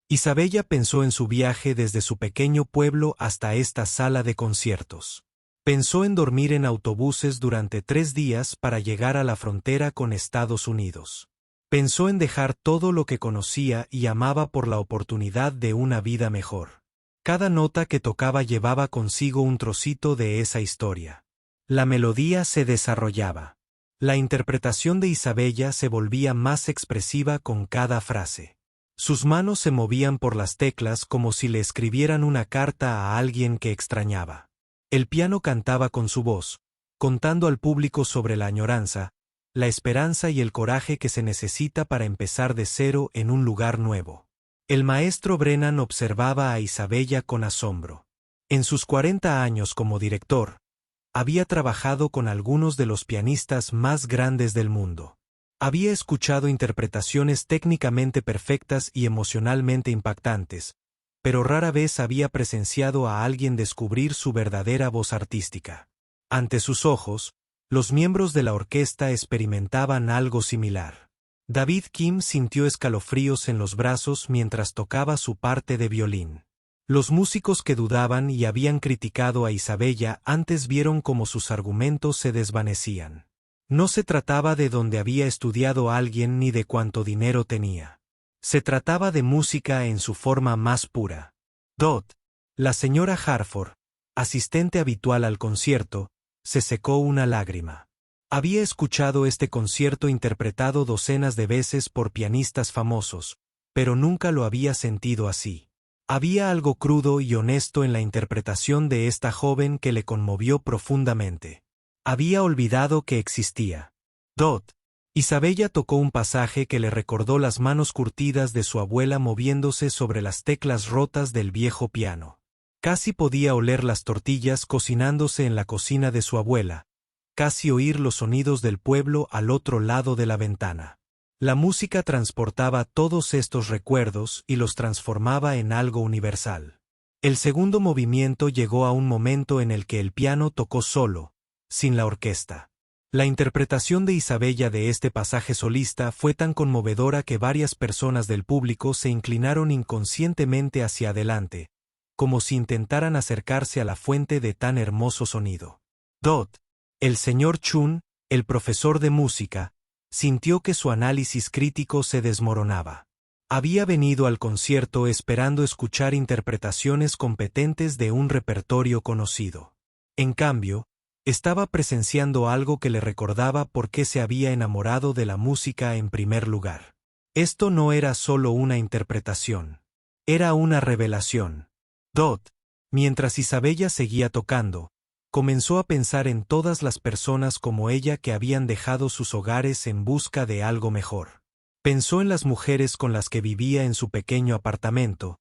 Isabella pensó en su viaje desde su pequeño pueblo hasta esta sala de conciertos. Pensó en dormir en autobuses durante 3 días para llegar a la frontera con Estados Unidos. Pensó en dejar todo lo que conocía y amaba por la oportunidad de una vida mejor. Cada nota que tocaba llevaba consigo un trocito de esa historia. La melodía se desarrollaba. La interpretación de Isabella se volvía más expresiva con cada frase. Sus manos se movían por las teclas como si le escribieran una carta a alguien que extrañaba. El piano cantaba con su voz, contando al público sobre la añoranza, la esperanza y el coraje que se necesita para empezar de cero en un lugar nuevo. El maestro Brennan observaba a Isabella con asombro. En sus 40 años como director, había trabajado con algunos de los pianistas más grandes del mundo. Había escuchado interpretaciones técnicamente perfectas y emocionalmente impactantes, pero rara vez había presenciado a alguien descubrir su verdadera voz artística. Ante sus ojos, los miembros de la orquesta experimentaban algo similar. David Kim sintió escalofríos en los brazos mientras tocaba su parte de violín. Los músicos que dudaban y habían criticado a Isabella antes vieron cómo sus argumentos se desvanecían. No se trataba de dónde había estudiado alguien ni de cuánto dinero tenía. Se trataba de música en su forma más pura. La señora Harford, asistente habitual al concierto, se secó una lágrima. Había escuchado este concierto interpretado docenas de veces por pianistas famosos, pero nunca lo había sentido así. Había algo crudo y honesto en la interpretación de esta joven que le conmovió profundamente. Había olvidado que existía. Isabella tocó un pasaje que le recordó las manos curtidas de su abuela moviéndose sobre las teclas rotas del viejo piano. Casi podía oler las tortillas cocinándose en la cocina de su abuela, casi oír los sonidos del pueblo al otro lado de la ventana. La música transportaba todos estos recuerdos y los transformaba en algo universal. El segundo movimiento llegó a un momento en el que el piano tocó solo, sin la orquesta. La interpretación de Isabella de este pasaje solista fue tan conmovedora que varias personas del público se inclinaron inconscientemente hacia adelante, como si intentaran acercarse a la fuente de tan hermoso sonido. El señor Chun, el profesor de música, sintió que su análisis crítico se desmoronaba. Había venido al concierto esperando escuchar interpretaciones competentes de un repertorio conocido. En cambio, estaba presenciando algo que le recordaba por qué se había enamorado de la música en primer lugar. Esto no era solo una interpretación. Era una revelación. Mientras Isabella seguía tocando, Comenzó a pensar en todas las personas como ella que habían dejado sus hogares en busca de algo mejor. Pensó en las mujeres con las que vivía en su pequeño apartamento,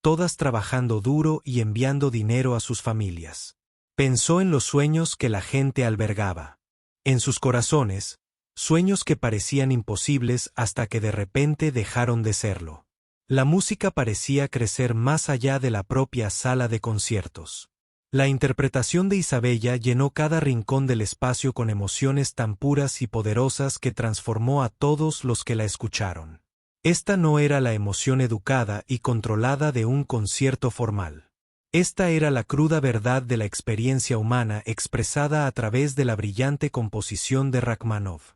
todas trabajando duro y enviando dinero a sus familias. Pensó en los sueños que la gente albergaba. En sus corazones, sueños que parecían imposibles hasta que de repente dejaron de serlo. La música parecía crecer más allá de la propia sala de conciertos. La interpretación de Isabella llenó cada rincón del espacio con emociones tan puras y poderosas que transformó a todos los que la escucharon. Esta no era la emoción educada y controlada de un concierto formal. Esta era la cruda verdad de la experiencia humana expresada a través de la brillante composición de Rachmaninoff.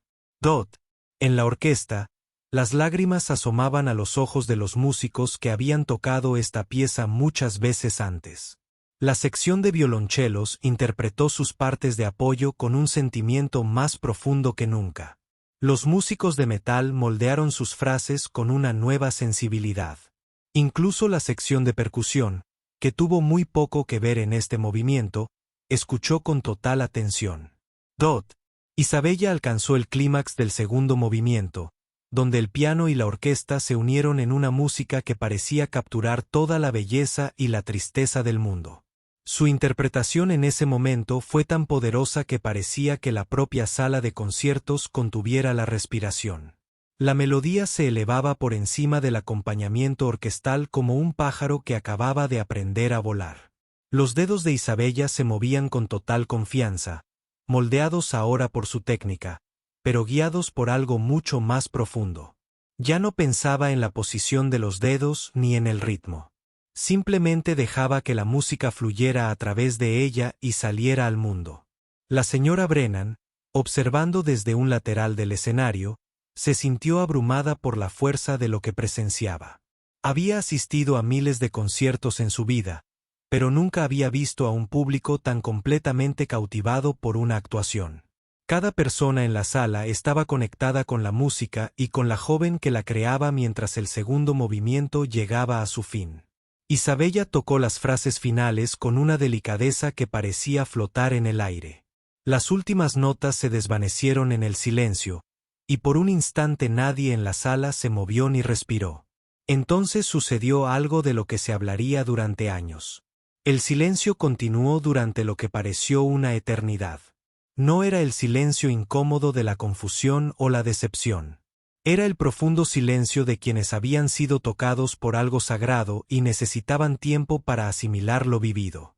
En la orquesta, las lágrimas asomaban a los ojos de los músicos que habían tocado esta pieza muchas veces antes. La sección de violonchelos interpretó sus partes de apoyo con un sentimiento más profundo que nunca. Los músicos de metal moldearon sus frases con una nueva sensibilidad. Incluso la sección de percusión, que tuvo muy poco que ver en este movimiento, escuchó con total atención. Isabella alcanzó el clímax del segundo movimiento, donde el piano y la orquesta se unieron en una música que parecía capturar toda la belleza y la tristeza del mundo. Su interpretación en ese momento fue tan poderosa que parecía que la propia sala de conciertos contuviera la respiración. La melodía se elevaba por encima del acompañamiento orquestal como un pájaro que acababa de aprender a volar. Los dedos de Isabella se movían con total confianza, moldeados ahora por su técnica, pero guiados por algo mucho más profundo. Ya no pensaba en la posición de los dedos ni en el ritmo. Simplemente dejaba que la música fluyera a través de ella y saliera al mundo. La señora Brennan, observando desde un lateral del escenario, se sintió abrumada por la fuerza de lo que presenciaba. Había asistido a miles de conciertos en su vida, pero nunca había visto a un público tan completamente cautivado por una actuación. Cada persona en la sala estaba conectada con la música y con la joven que la creaba mientras el segundo movimiento llegaba a su fin. Isabella tocó las frases finales con una delicadeza que parecía flotar en el aire. Las últimas notas se desvanecieron en el silencio, y por un instante nadie en la sala se movió ni respiró. Entonces sucedió algo de lo que se hablaría durante años. El silencio continuó durante lo que pareció una eternidad. No era el silencio incómodo de la confusión o la decepción. Era el profundo silencio de quienes habían sido tocados por algo sagrado y necesitaban tiempo para asimilar lo vivido.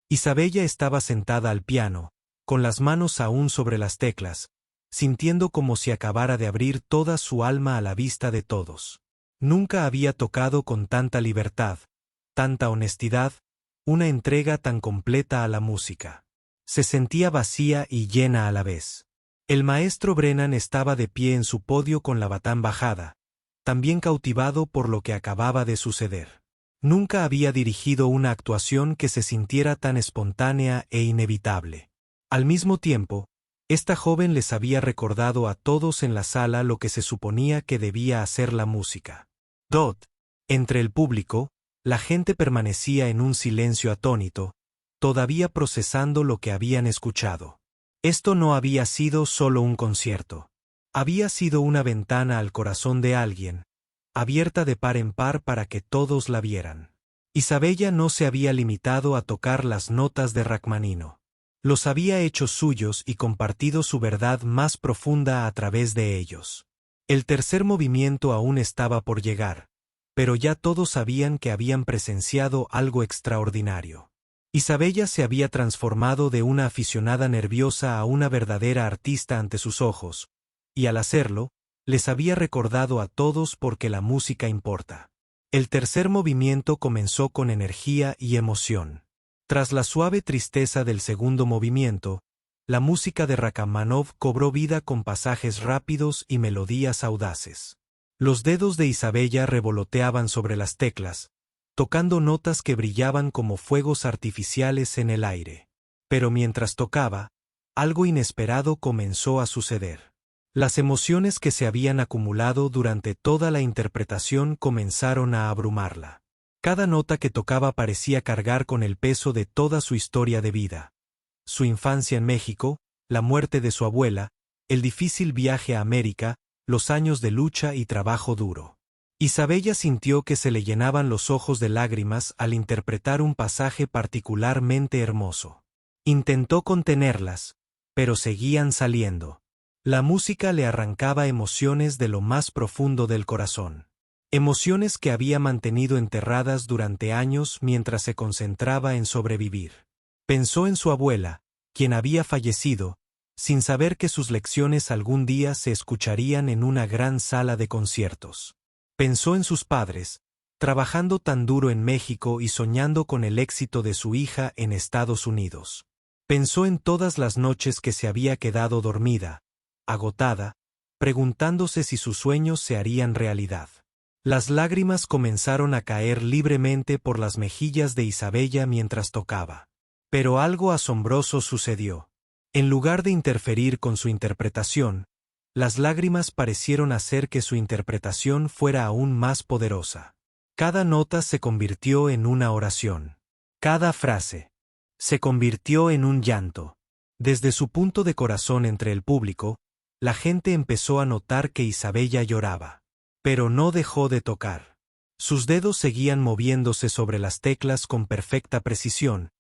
Isabella estaba sentada al piano, con las manos aún sobre las teclas, sintiendo como si acabara de abrir toda su alma a la vista de todos. Nunca había tocado con tanta libertad, tanta honestidad, una entrega tan completa a la música. Se sentía vacía y llena a la vez. El maestro Brennan estaba de pie en su podio con la batán bajada, también cautivado por lo que acababa de suceder. Nunca había dirigido una actuación que se sintiera tan espontánea e inevitable. Al mismo tiempo, esta joven les había recordado a todos en la sala lo que se suponía que debía hacer la música. Entre el público, la gente permanecía en un silencio atónito, todavía procesando lo que habían escuchado. Esto no había sido solo un concierto. Había sido una ventana al corazón de alguien, abierta de par en par para que todos la vieran. Isabella no se había limitado a tocar las notas de Rachmaninoff. Los había hecho suyos y compartido su verdad más profunda a través de ellos. El tercer movimiento aún estaba por llegar, pero ya todos sabían que habían presenciado algo extraordinario. Isabella se había transformado de una aficionada nerviosa a una verdadera artista ante sus ojos, y al hacerlo, les había recordado a todos por qué la música importa. El tercer movimiento comenzó con energía y emoción. Tras la suave tristeza del segundo movimiento, la música de Rachmaninoff cobró vida con pasajes rápidos y melodías audaces. Los dedos de Isabella revoloteaban sobre las teclas, tocando notas que brillaban como fuegos artificiales en el aire. Pero mientras tocaba, algo inesperado comenzó a suceder. Las emociones que se habían acumulado durante toda la interpretación comenzaron a abrumarla. Cada nota que tocaba parecía cargar con el peso de toda su historia de vida. su infancia en México, la muerte de su abuela, el difícil viaje a América, los años de lucha y trabajo duro. Isabella sintió que se le llenaban los ojos de lágrimas al interpretar un pasaje particularmente hermoso. Intentó contenerlas, pero seguían saliendo. La música le arrancaba emociones de lo más profundo del corazón. Emociones que había mantenido enterradas durante años mientras se concentraba en sobrevivir. Pensó en su abuela, quien había fallecido, sin saber que sus lecciones algún día se escucharían en una gran sala de conciertos. Pensó en sus padres, trabajando tan duro en México y soñando con el éxito de su hija en Estados Unidos. Pensó en todas las noches que se había quedado dormida, agotada, preguntándose si sus sueños se harían realidad. Las lágrimas comenzaron a caer libremente por las mejillas de Isabella mientras tocaba. Pero algo asombroso sucedió. En lugar de interferir con su interpretación, las lágrimas parecieron hacer que su interpretación fuera aún más poderosa. Cada nota se convirtió en una oración. Cada frase se convirtió en un llanto. Desde su punto de corazón entre el público, la gente empezó a notar que Isabella lloraba. Pero no dejó de tocar. Sus dedos seguían moviéndose sobre las teclas con perfecta precisión,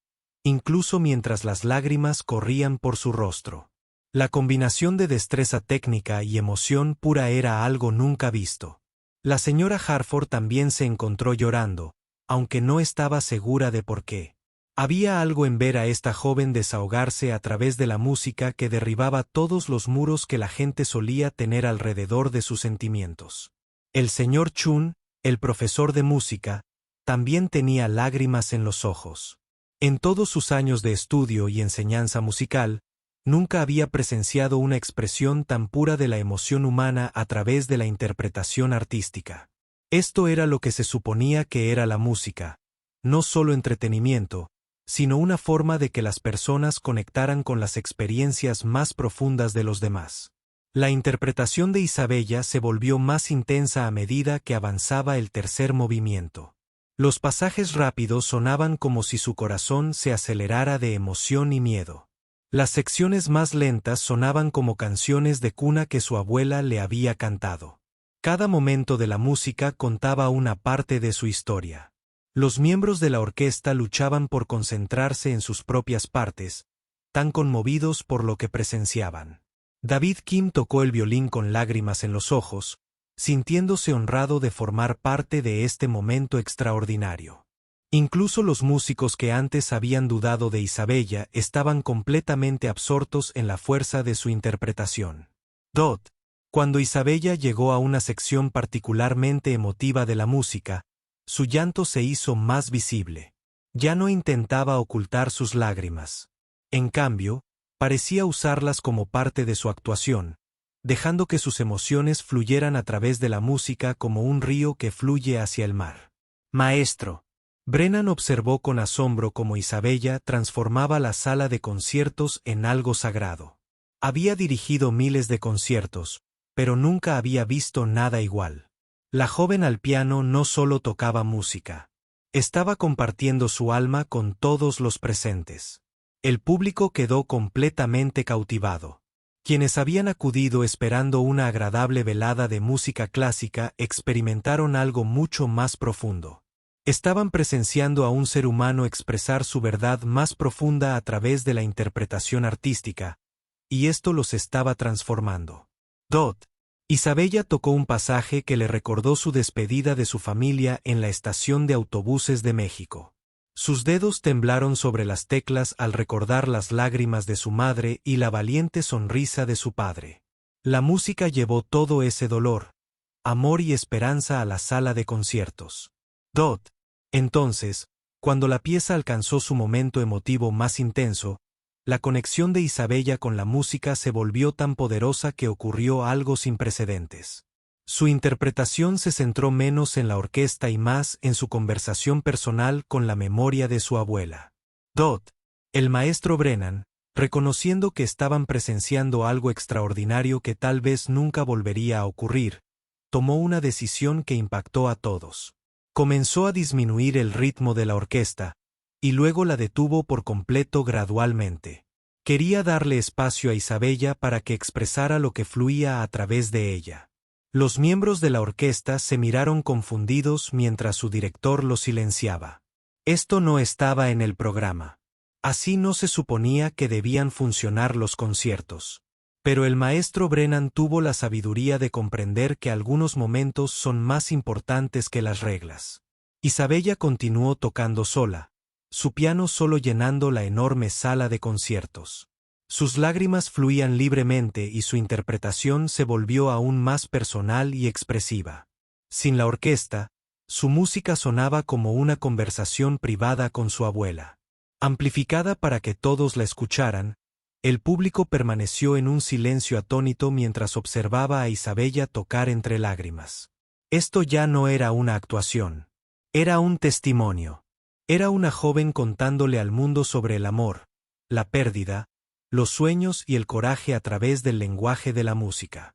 incluso mientras las lágrimas corrían por su rostro. La combinación de destreza técnica y emoción pura era algo nunca visto. La señora Harford también se encontró llorando, aunque no estaba segura de por qué. Había algo en ver a esta joven desahogarse a través de la música que derribaba todos los muros que la gente solía tener alrededor de sus sentimientos. El señor Chun, el profesor de música, también tenía lágrimas en los ojos. En todos sus años de estudio y enseñanza musical, nunca había presenciado una expresión tan pura de la emoción humana a través de la interpretación artística. Esto era lo que se suponía que era la música, no solo entretenimiento, sino una forma de que las personas conectaran con las experiencias más profundas de los demás. La interpretación de Isabella se volvió más intensa a medida que avanzaba el tercer movimiento. Los pasajes rápidos sonaban como si su corazón se acelerara de emoción y miedo. Las secciones más lentas sonaban como canciones de cuna que su abuela le había cantado. Cada momento de la música contaba una parte de su historia. Los miembros de la orquesta luchaban por concentrarse en sus propias partes, tan conmovidos por lo que presenciaban. David Kim tocó el violín con lágrimas en los ojos, sintiéndose honrado de formar parte de este momento extraordinario. Incluso los músicos que antes habían dudado de Isabella estaban completamente absortos en la fuerza de su interpretación. Cuando Isabella llegó a una sección particularmente emotiva de la música, su llanto se hizo más visible. Ya no intentaba ocultar sus lágrimas. En cambio, parecía usarlas como parte de su actuación, dejando que sus emociones fluyeran a través de la música como un río que fluye hacia el mar. Maestro. Brennan observó con asombro cómo Isabella transformaba la sala de conciertos en algo sagrado. Había dirigido miles de conciertos, pero nunca había visto nada igual. La joven al piano no solo tocaba música. Estaba compartiendo su alma con todos los presentes. El público quedó completamente cautivado. Quienes habían acudido esperando una agradable velada de música clásica experimentaron algo mucho más profundo. Estaban presenciando a un ser humano expresar su verdad más profunda a través de la interpretación artística, y esto los estaba transformando. Isabella tocó un pasaje que le recordó su despedida de su familia en la estación de autobuses de México. Sus dedos temblaron sobre las teclas al recordar las lágrimas de su madre y la valiente sonrisa de su padre. La música llevó todo ese dolor, amor y esperanza a la sala de conciertos. Entonces, cuando la pieza alcanzó su momento emotivo más intenso, la conexión de Isabella con la música se volvió tan poderosa que ocurrió algo sin precedentes. Su interpretación se centró menos en la orquesta y más en su conversación personal con la memoria de su abuela. El maestro Brennan, reconociendo que estaban presenciando algo extraordinario que tal vez nunca volvería a ocurrir, tomó una decisión que impactó a todos. Comenzó a disminuir el ritmo de la orquesta, y luego la detuvo por completo gradualmente. Quería darle espacio a Isabella para que expresara lo que fluía a través de ella. Los miembros de la orquesta se miraron confundidos mientras su director los silenciaba. Esto no estaba en el programa. Así no se suponía que debían funcionar los conciertos. Pero el maestro Brennan tuvo la sabiduría de comprender que algunos momentos son más importantes que las reglas. Isabella continuó tocando sola, su piano solo llenando la enorme sala de conciertos. Sus lágrimas fluían libremente y su interpretación se volvió aún más personal y expresiva. Sin la orquesta, su música sonaba como una conversación privada con su abuela. Amplificada para que todos la escucharan, el público permaneció en un silencio atónito mientras observaba a Isabella tocar entre lágrimas. Esto ya no era una actuación. Era un testimonio. Era una joven contándole al mundo sobre el amor, la pérdida, los sueños y el coraje a través del lenguaje de la música.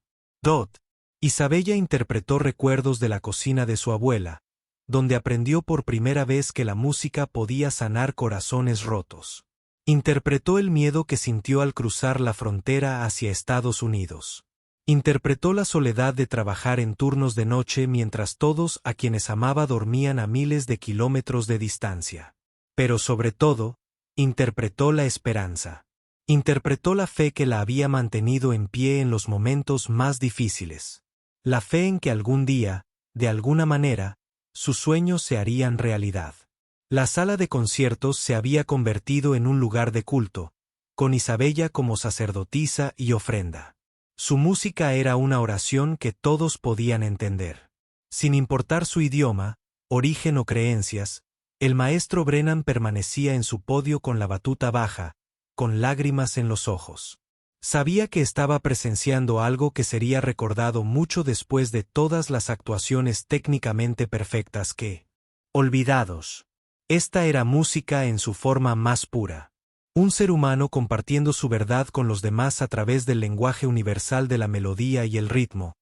Isabella interpretó recuerdos de la cocina de su abuela, donde aprendió por primera vez que la música podía sanar corazones rotos. Interpretó el miedo que sintió al cruzar la frontera hacia Estados Unidos. Interpretó la soledad de trabajar en turnos de noche mientras todos a quienes amaba dormían a miles de kilómetros de distancia. Pero sobre todo, interpretó la esperanza. Interpretó la fe que la había mantenido en pie en los momentos más difíciles. La fe en que algún día, de alguna manera, sus sueños se harían realidad. La sala de conciertos se había convertido en un lugar de culto, con Isabella como sacerdotisa y ofrenda. Su música era una oración que todos podían entender. Sin importar su idioma, origen o creencias, el maestro Brennan permanecía en su podio con la batuta baja, con lágrimas en los ojos. Sabía que estaba presenciando algo que sería recordado mucho después de todas las actuaciones técnicamente perfectas que... Olvidados. Esta era música en su forma más pura. Un ser humano compartiendo su verdad con los demás a través del lenguaje universal de la melodía y el ritmo,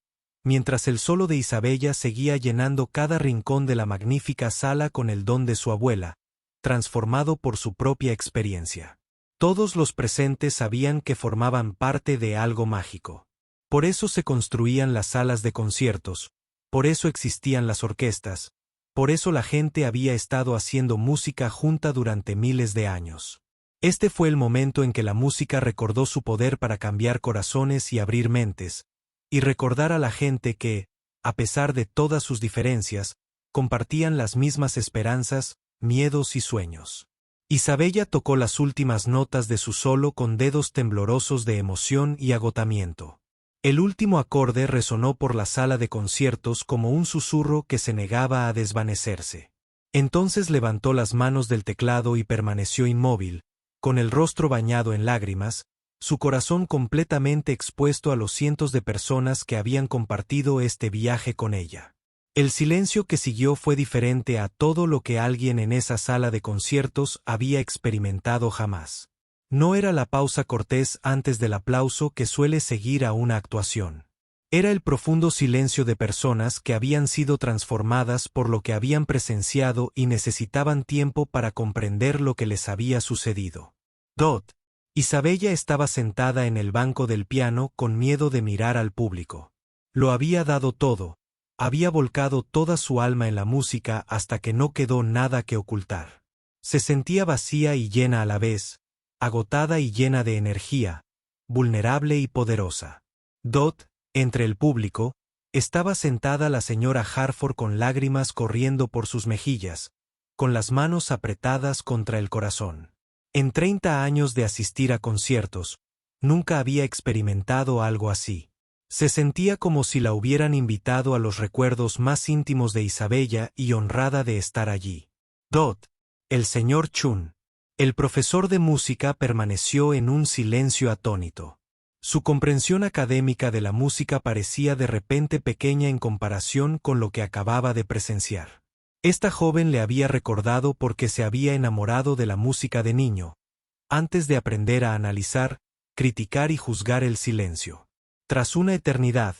mientras el solo de Isabella seguía llenando cada rincón de la magnífica sala con el don de su abuela, transformado por su propia experiencia. Todos los presentes sabían que formaban parte de algo mágico. Por eso se construían las salas de conciertos, por eso existían las orquestas, por eso la gente había estado haciendo música junta durante miles de años. Este fue el momento en que la música recordó su poder para cambiar corazones y abrir mentes, y recordar a la gente que, a pesar de todas sus diferencias, compartían las mismas esperanzas, miedos y sueños. Isabella tocó las últimas notas de su solo con dedos temblorosos de emoción y agotamiento. El último acorde resonó por la sala de conciertos como un susurro que se negaba a desvanecerse. Entonces levantó las manos del teclado y permaneció inmóvil, con el rostro bañado en lágrimas, su corazón completamente expuesto a los cientos de personas que habían compartido este viaje con ella. El silencio que siguió fue diferente a todo lo que alguien en esa sala de conciertos había experimentado jamás. No era la pausa cortés antes del aplauso que suele seguir a una actuación. Era el profundo silencio de personas que habían sido transformadas por lo que habían presenciado y necesitaban tiempo para comprender lo que les había sucedido. Isabella estaba sentada en el banco del piano con miedo de mirar al público. Lo había dado todo, había volcado toda su alma en la música hasta que no quedó nada que ocultar. Se sentía vacía y llena a la vez, agotada y llena de energía, vulnerable y poderosa. Entre el público, estaba sentada la señora Harford con lágrimas corriendo por sus mejillas, con las manos apretadas contra el corazón. En 30 años de asistir a conciertos, nunca había experimentado algo así. Se sentía como si la hubieran invitado a los recuerdos más íntimos de Isabella y honrada de estar allí. El señor Chun, el profesor de música, permaneció en un silencio atónito. Su comprensión académica de la música parecía de repente pequeña en comparación con lo que acababa de presenciar. Esta joven le había recordado porque se había enamorado de la música de niño, antes de aprender a analizar, criticar y juzgar el silencio. Tras una eternidad,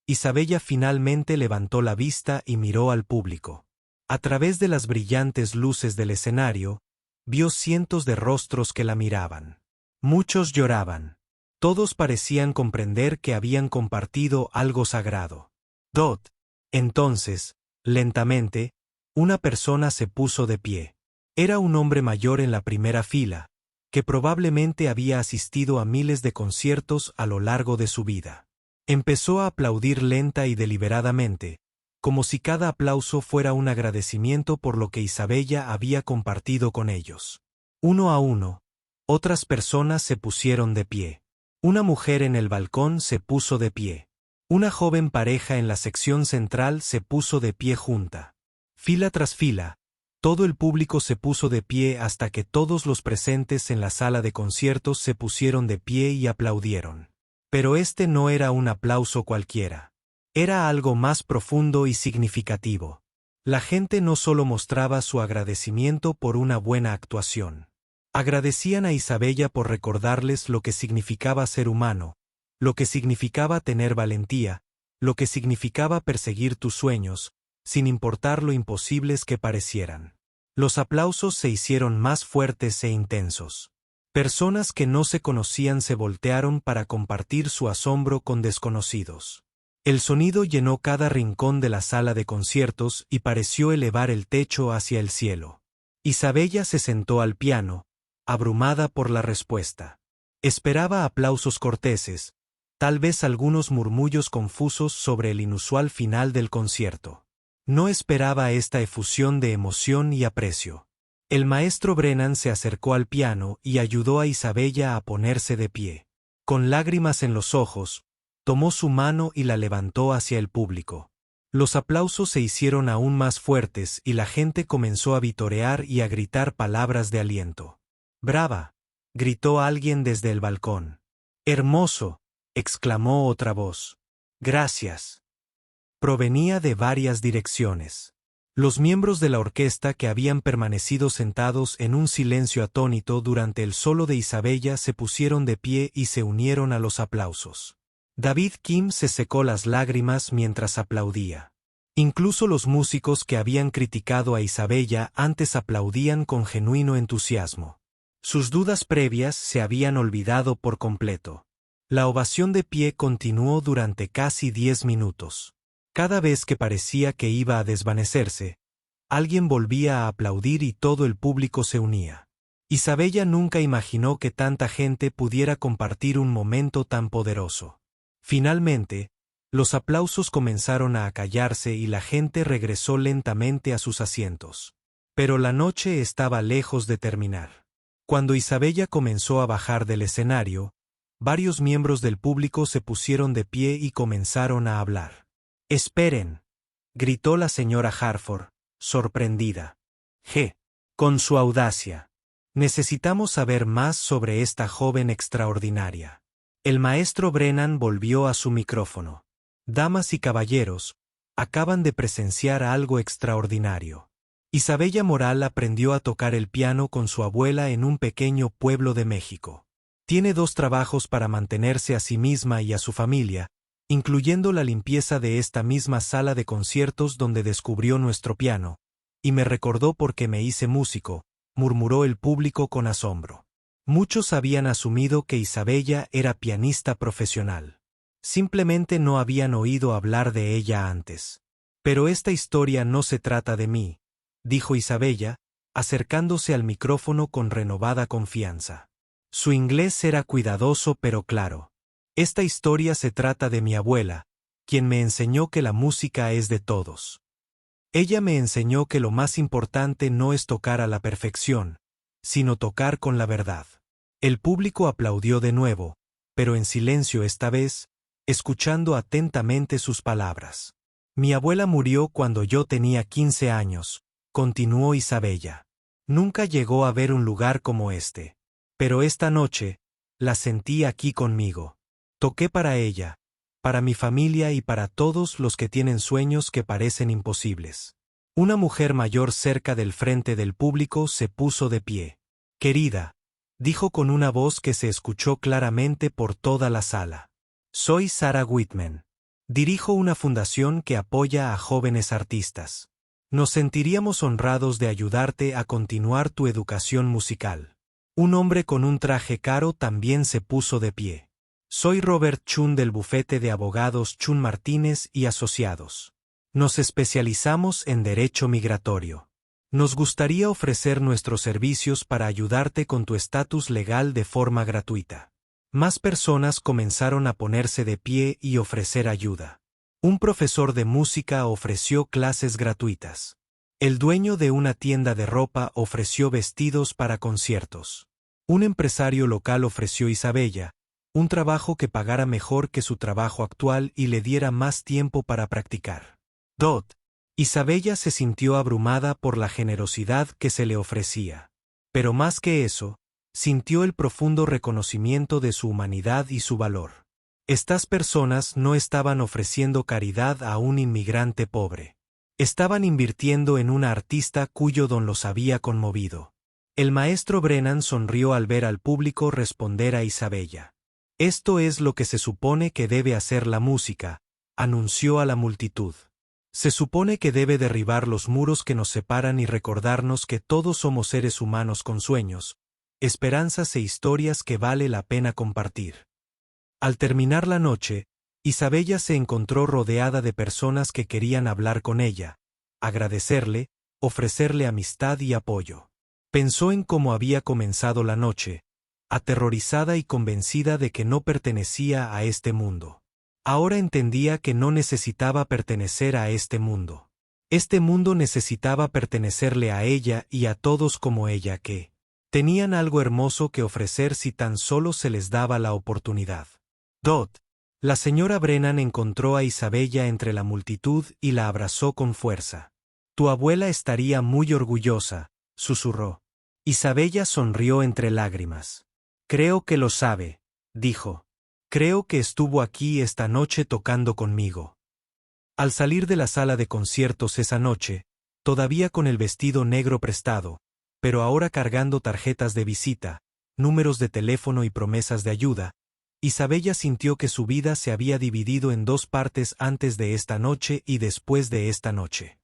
Isabella finalmente levantó la vista y miró al público. A través de las brillantes luces del escenario, vio cientos de rostros que la miraban. Muchos lloraban. Todos parecían comprender que habían compartido algo sagrado. Dot. Entonces, lentamente, una persona se puso de pie. Era un hombre mayor en la primera fila, que probablemente había asistido a miles de conciertos a lo largo de su vida. Empezó a aplaudir lenta y deliberadamente, como si cada aplauso fuera un agradecimiento por lo que Isabella había compartido con ellos. Uno a uno, otras personas se pusieron de pie. Una mujer en el balcón se puso de pie. Una joven pareja en la sección central se puso de pie junta. Fila tras fila, todo el público se puso de pie hasta que todos los presentes en la sala de conciertos se pusieron de pie y aplaudieron. Pero este no era un aplauso cualquiera. Era algo más profundo y significativo. La gente no solo mostraba su agradecimiento por una buena actuación. Agradecían a Isabella por recordarles lo que significaba ser humano, lo que significaba tener valentía, lo que significaba perseguir tus sueños, sin importar lo imposibles que parecieran. Los aplausos se hicieron más fuertes e intensos. Personas que no se conocían se voltearon para compartir su asombro con desconocidos. El sonido llenó cada rincón de la sala de conciertos y pareció elevar el techo hacia el cielo. Isabella se sentó al piano, abrumada por la respuesta. Esperaba aplausos corteses, tal vez algunos murmullos confusos sobre el inusual final del concierto. No esperaba esta efusión de emoción y aprecio. El maestro Brennan se acercó al piano y ayudó a Isabella a ponerse de pie. Con lágrimas en los ojos, tomó su mano y la levantó hacia el público. Los aplausos se hicieron aún más fuertes y la gente comenzó a vitorear y a gritar palabras de aliento. «¡Brava!», gritó alguien desde el balcón. «¡Hermoso!», exclamó otra voz. «¡Gracias!». Provenía de varias direcciones. Los miembros de la orquesta que habían permanecido sentados en un silencio atónito durante el solo de Isabella se pusieron de pie y se unieron a los aplausos. David Kim se secó las lágrimas mientras aplaudía. Incluso los músicos que habían criticado a Isabella antes aplaudían con genuino entusiasmo. Sus dudas previas se habían olvidado por completo. La ovación de pie continuó durante casi 10 minutos. Cada vez que parecía que iba a desvanecerse, alguien volvía a aplaudir y todo el público se unía. Isabella nunca imaginó que tanta gente pudiera compartir un momento tan poderoso. Finalmente, los aplausos comenzaron a acallarse y la gente regresó lentamente a sus asientos. Pero la noche estaba lejos de terminar. Cuando Isabella comenzó a bajar del escenario, varios miembros del público se pusieron de pie y comenzaron a hablar. «¡Esperen!», gritó la señora Harford, sorprendida. Con su audacia. Necesitamos saber más sobre esta joven extraordinaria. El maestro Brennan volvió a su micrófono. «Damas y caballeros, acaban de presenciar algo extraordinario. Isabella Moral aprendió a tocar el piano con su abuela en un pequeño pueblo de México. Tiene 2 trabajos para mantenerse a sí misma y a su familia, incluyendo la limpieza de esta misma sala de conciertos donde descubrió nuestro piano, y me recordó porque me hice músico», murmuró el público con asombro. Muchos habían asumido que Isabella era pianista profesional. Simplemente no habían oído hablar de ella antes. «Pero esta historia no se trata de mí», dijo Isabella, acercándose al micrófono con renovada confianza. Su inglés era cuidadoso pero claro. «Esta historia se trata de mi abuela, quien me enseñó que la música es de todos. Ella me enseñó que lo más importante no es tocar a la perfección, sino tocar con la verdad». El público aplaudió de nuevo, pero en silencio esta vez, escuchando atentamente sus palabras. «Mi abuela murió cuando yo tenía 15 años», continuó Isabella. «Nunca llegó a ver un lugar como este. Pero esta noche, la sentí aquí conmigo. Toqué para ella, para mi familia y para todos los que tienen sueños que parecen imposibles». Una mujer mayor cerca del frente del público se puso de pie. «Querida», dijo con una voz que se escuchó claramente por toda la sala. «Soy Sarah Whitman. Dirijo una fundación que apoya a jóvenes artistas. Nos sentiríamos honrados de ayudarte a continuar tu educación musical». Un hombre con un traje caro también se puso de pie. Soy Robert Chun del bufete de abogados Chun Martínez y Asociados. Nos especializamos en derecho migratorio. Nos gustaría ofrecer nuestros servicios para ayudarte con tu estatus legal de forma gratuita. Más personas comenzaron a ponerse de pie y ofrecer ayuda. Un profesor de música ofreció clases gratuitas. El dueño de una tienda de ropa ofreció vestidos para conciertos. Un empresario local ofreció a Isabella un trabajo que pagara mejor que su trabajo actual y le diera más tiempo para practicar. Isabella se sintió abrumada por la generosidad que se le ofrecía. Pero más que eso, sintió el profundo reconocimiento de su humanidad y su valor. Estas personas no estaban ofreciendo caridad a un inmigrante pobre. Estaban invirtiendo en una artista cuyo don los había conmovido. El maestro Brennan sonrió al ver al público responder a Isabella. Esto es lo que se supone que debe hacer la música, anunció a la multitud. Se supone que debe derribar los muros que nos separan y recordarnos que todos somos seres humanos con sueños, esperanzas e historias que vale la pena compartir. Al terminar la noche, Isabella se encontró rodeada de personas que querían hablar con ella, agradecerle, ofrecerle amistad y apoyo. Pensó en cómo había comenzado la noche, aterrorizada y convencida de que no pertenecía a este mundo. Ahora entendía que no necesitaba pertenecer a este mundo. Este mundo necesitaba pertenecerle a ella y a todos como ella que tenían algo hermoso que ofrecer si tan solo se les daba la oportunidad. La señora Brennan encontró a Isabella entre la multitud y la abrazó con fuerza. Tu abuela estaría muy orgullosa, susurró. Isabella sonrió entre lágrimas. Creo que lo sabe, dijo. Creo que estuvo aquí esta noche tocando conmigo. Al salir de la sala de conciertos esa noche, todavía con el vestido negro prestado, pero ahora cargando tarjetas de visita, números de teléfono y promesas de ayuda, Isabella sintió que su vida se había dividido en dos partes antes de esta noche y después de esta noche.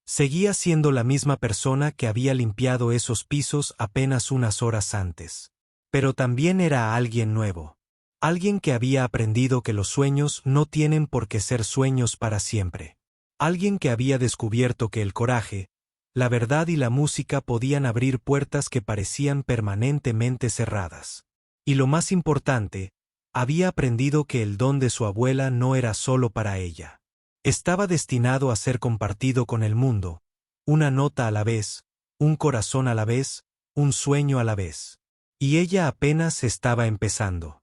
Seguía siendo la misma persona que había limpiado esos pisos apenas unas horas antes. Pero también era alguien nuevo. Alguien que había aprendido que los sueños no tienen por qué ser sueños para siempre. Alguien que había descubierto que el coraje, la verdad y la música podían abrir puertas que parecían permanentemente cerradas. Y lo más importante, había aprendido que el don de su abuela no era solo para ella. Estaba destinado a ser compartido con el mundo, una nota a la vez, un corazón a la vez, un sueño a la vez. Y ella apenas estaba empezando.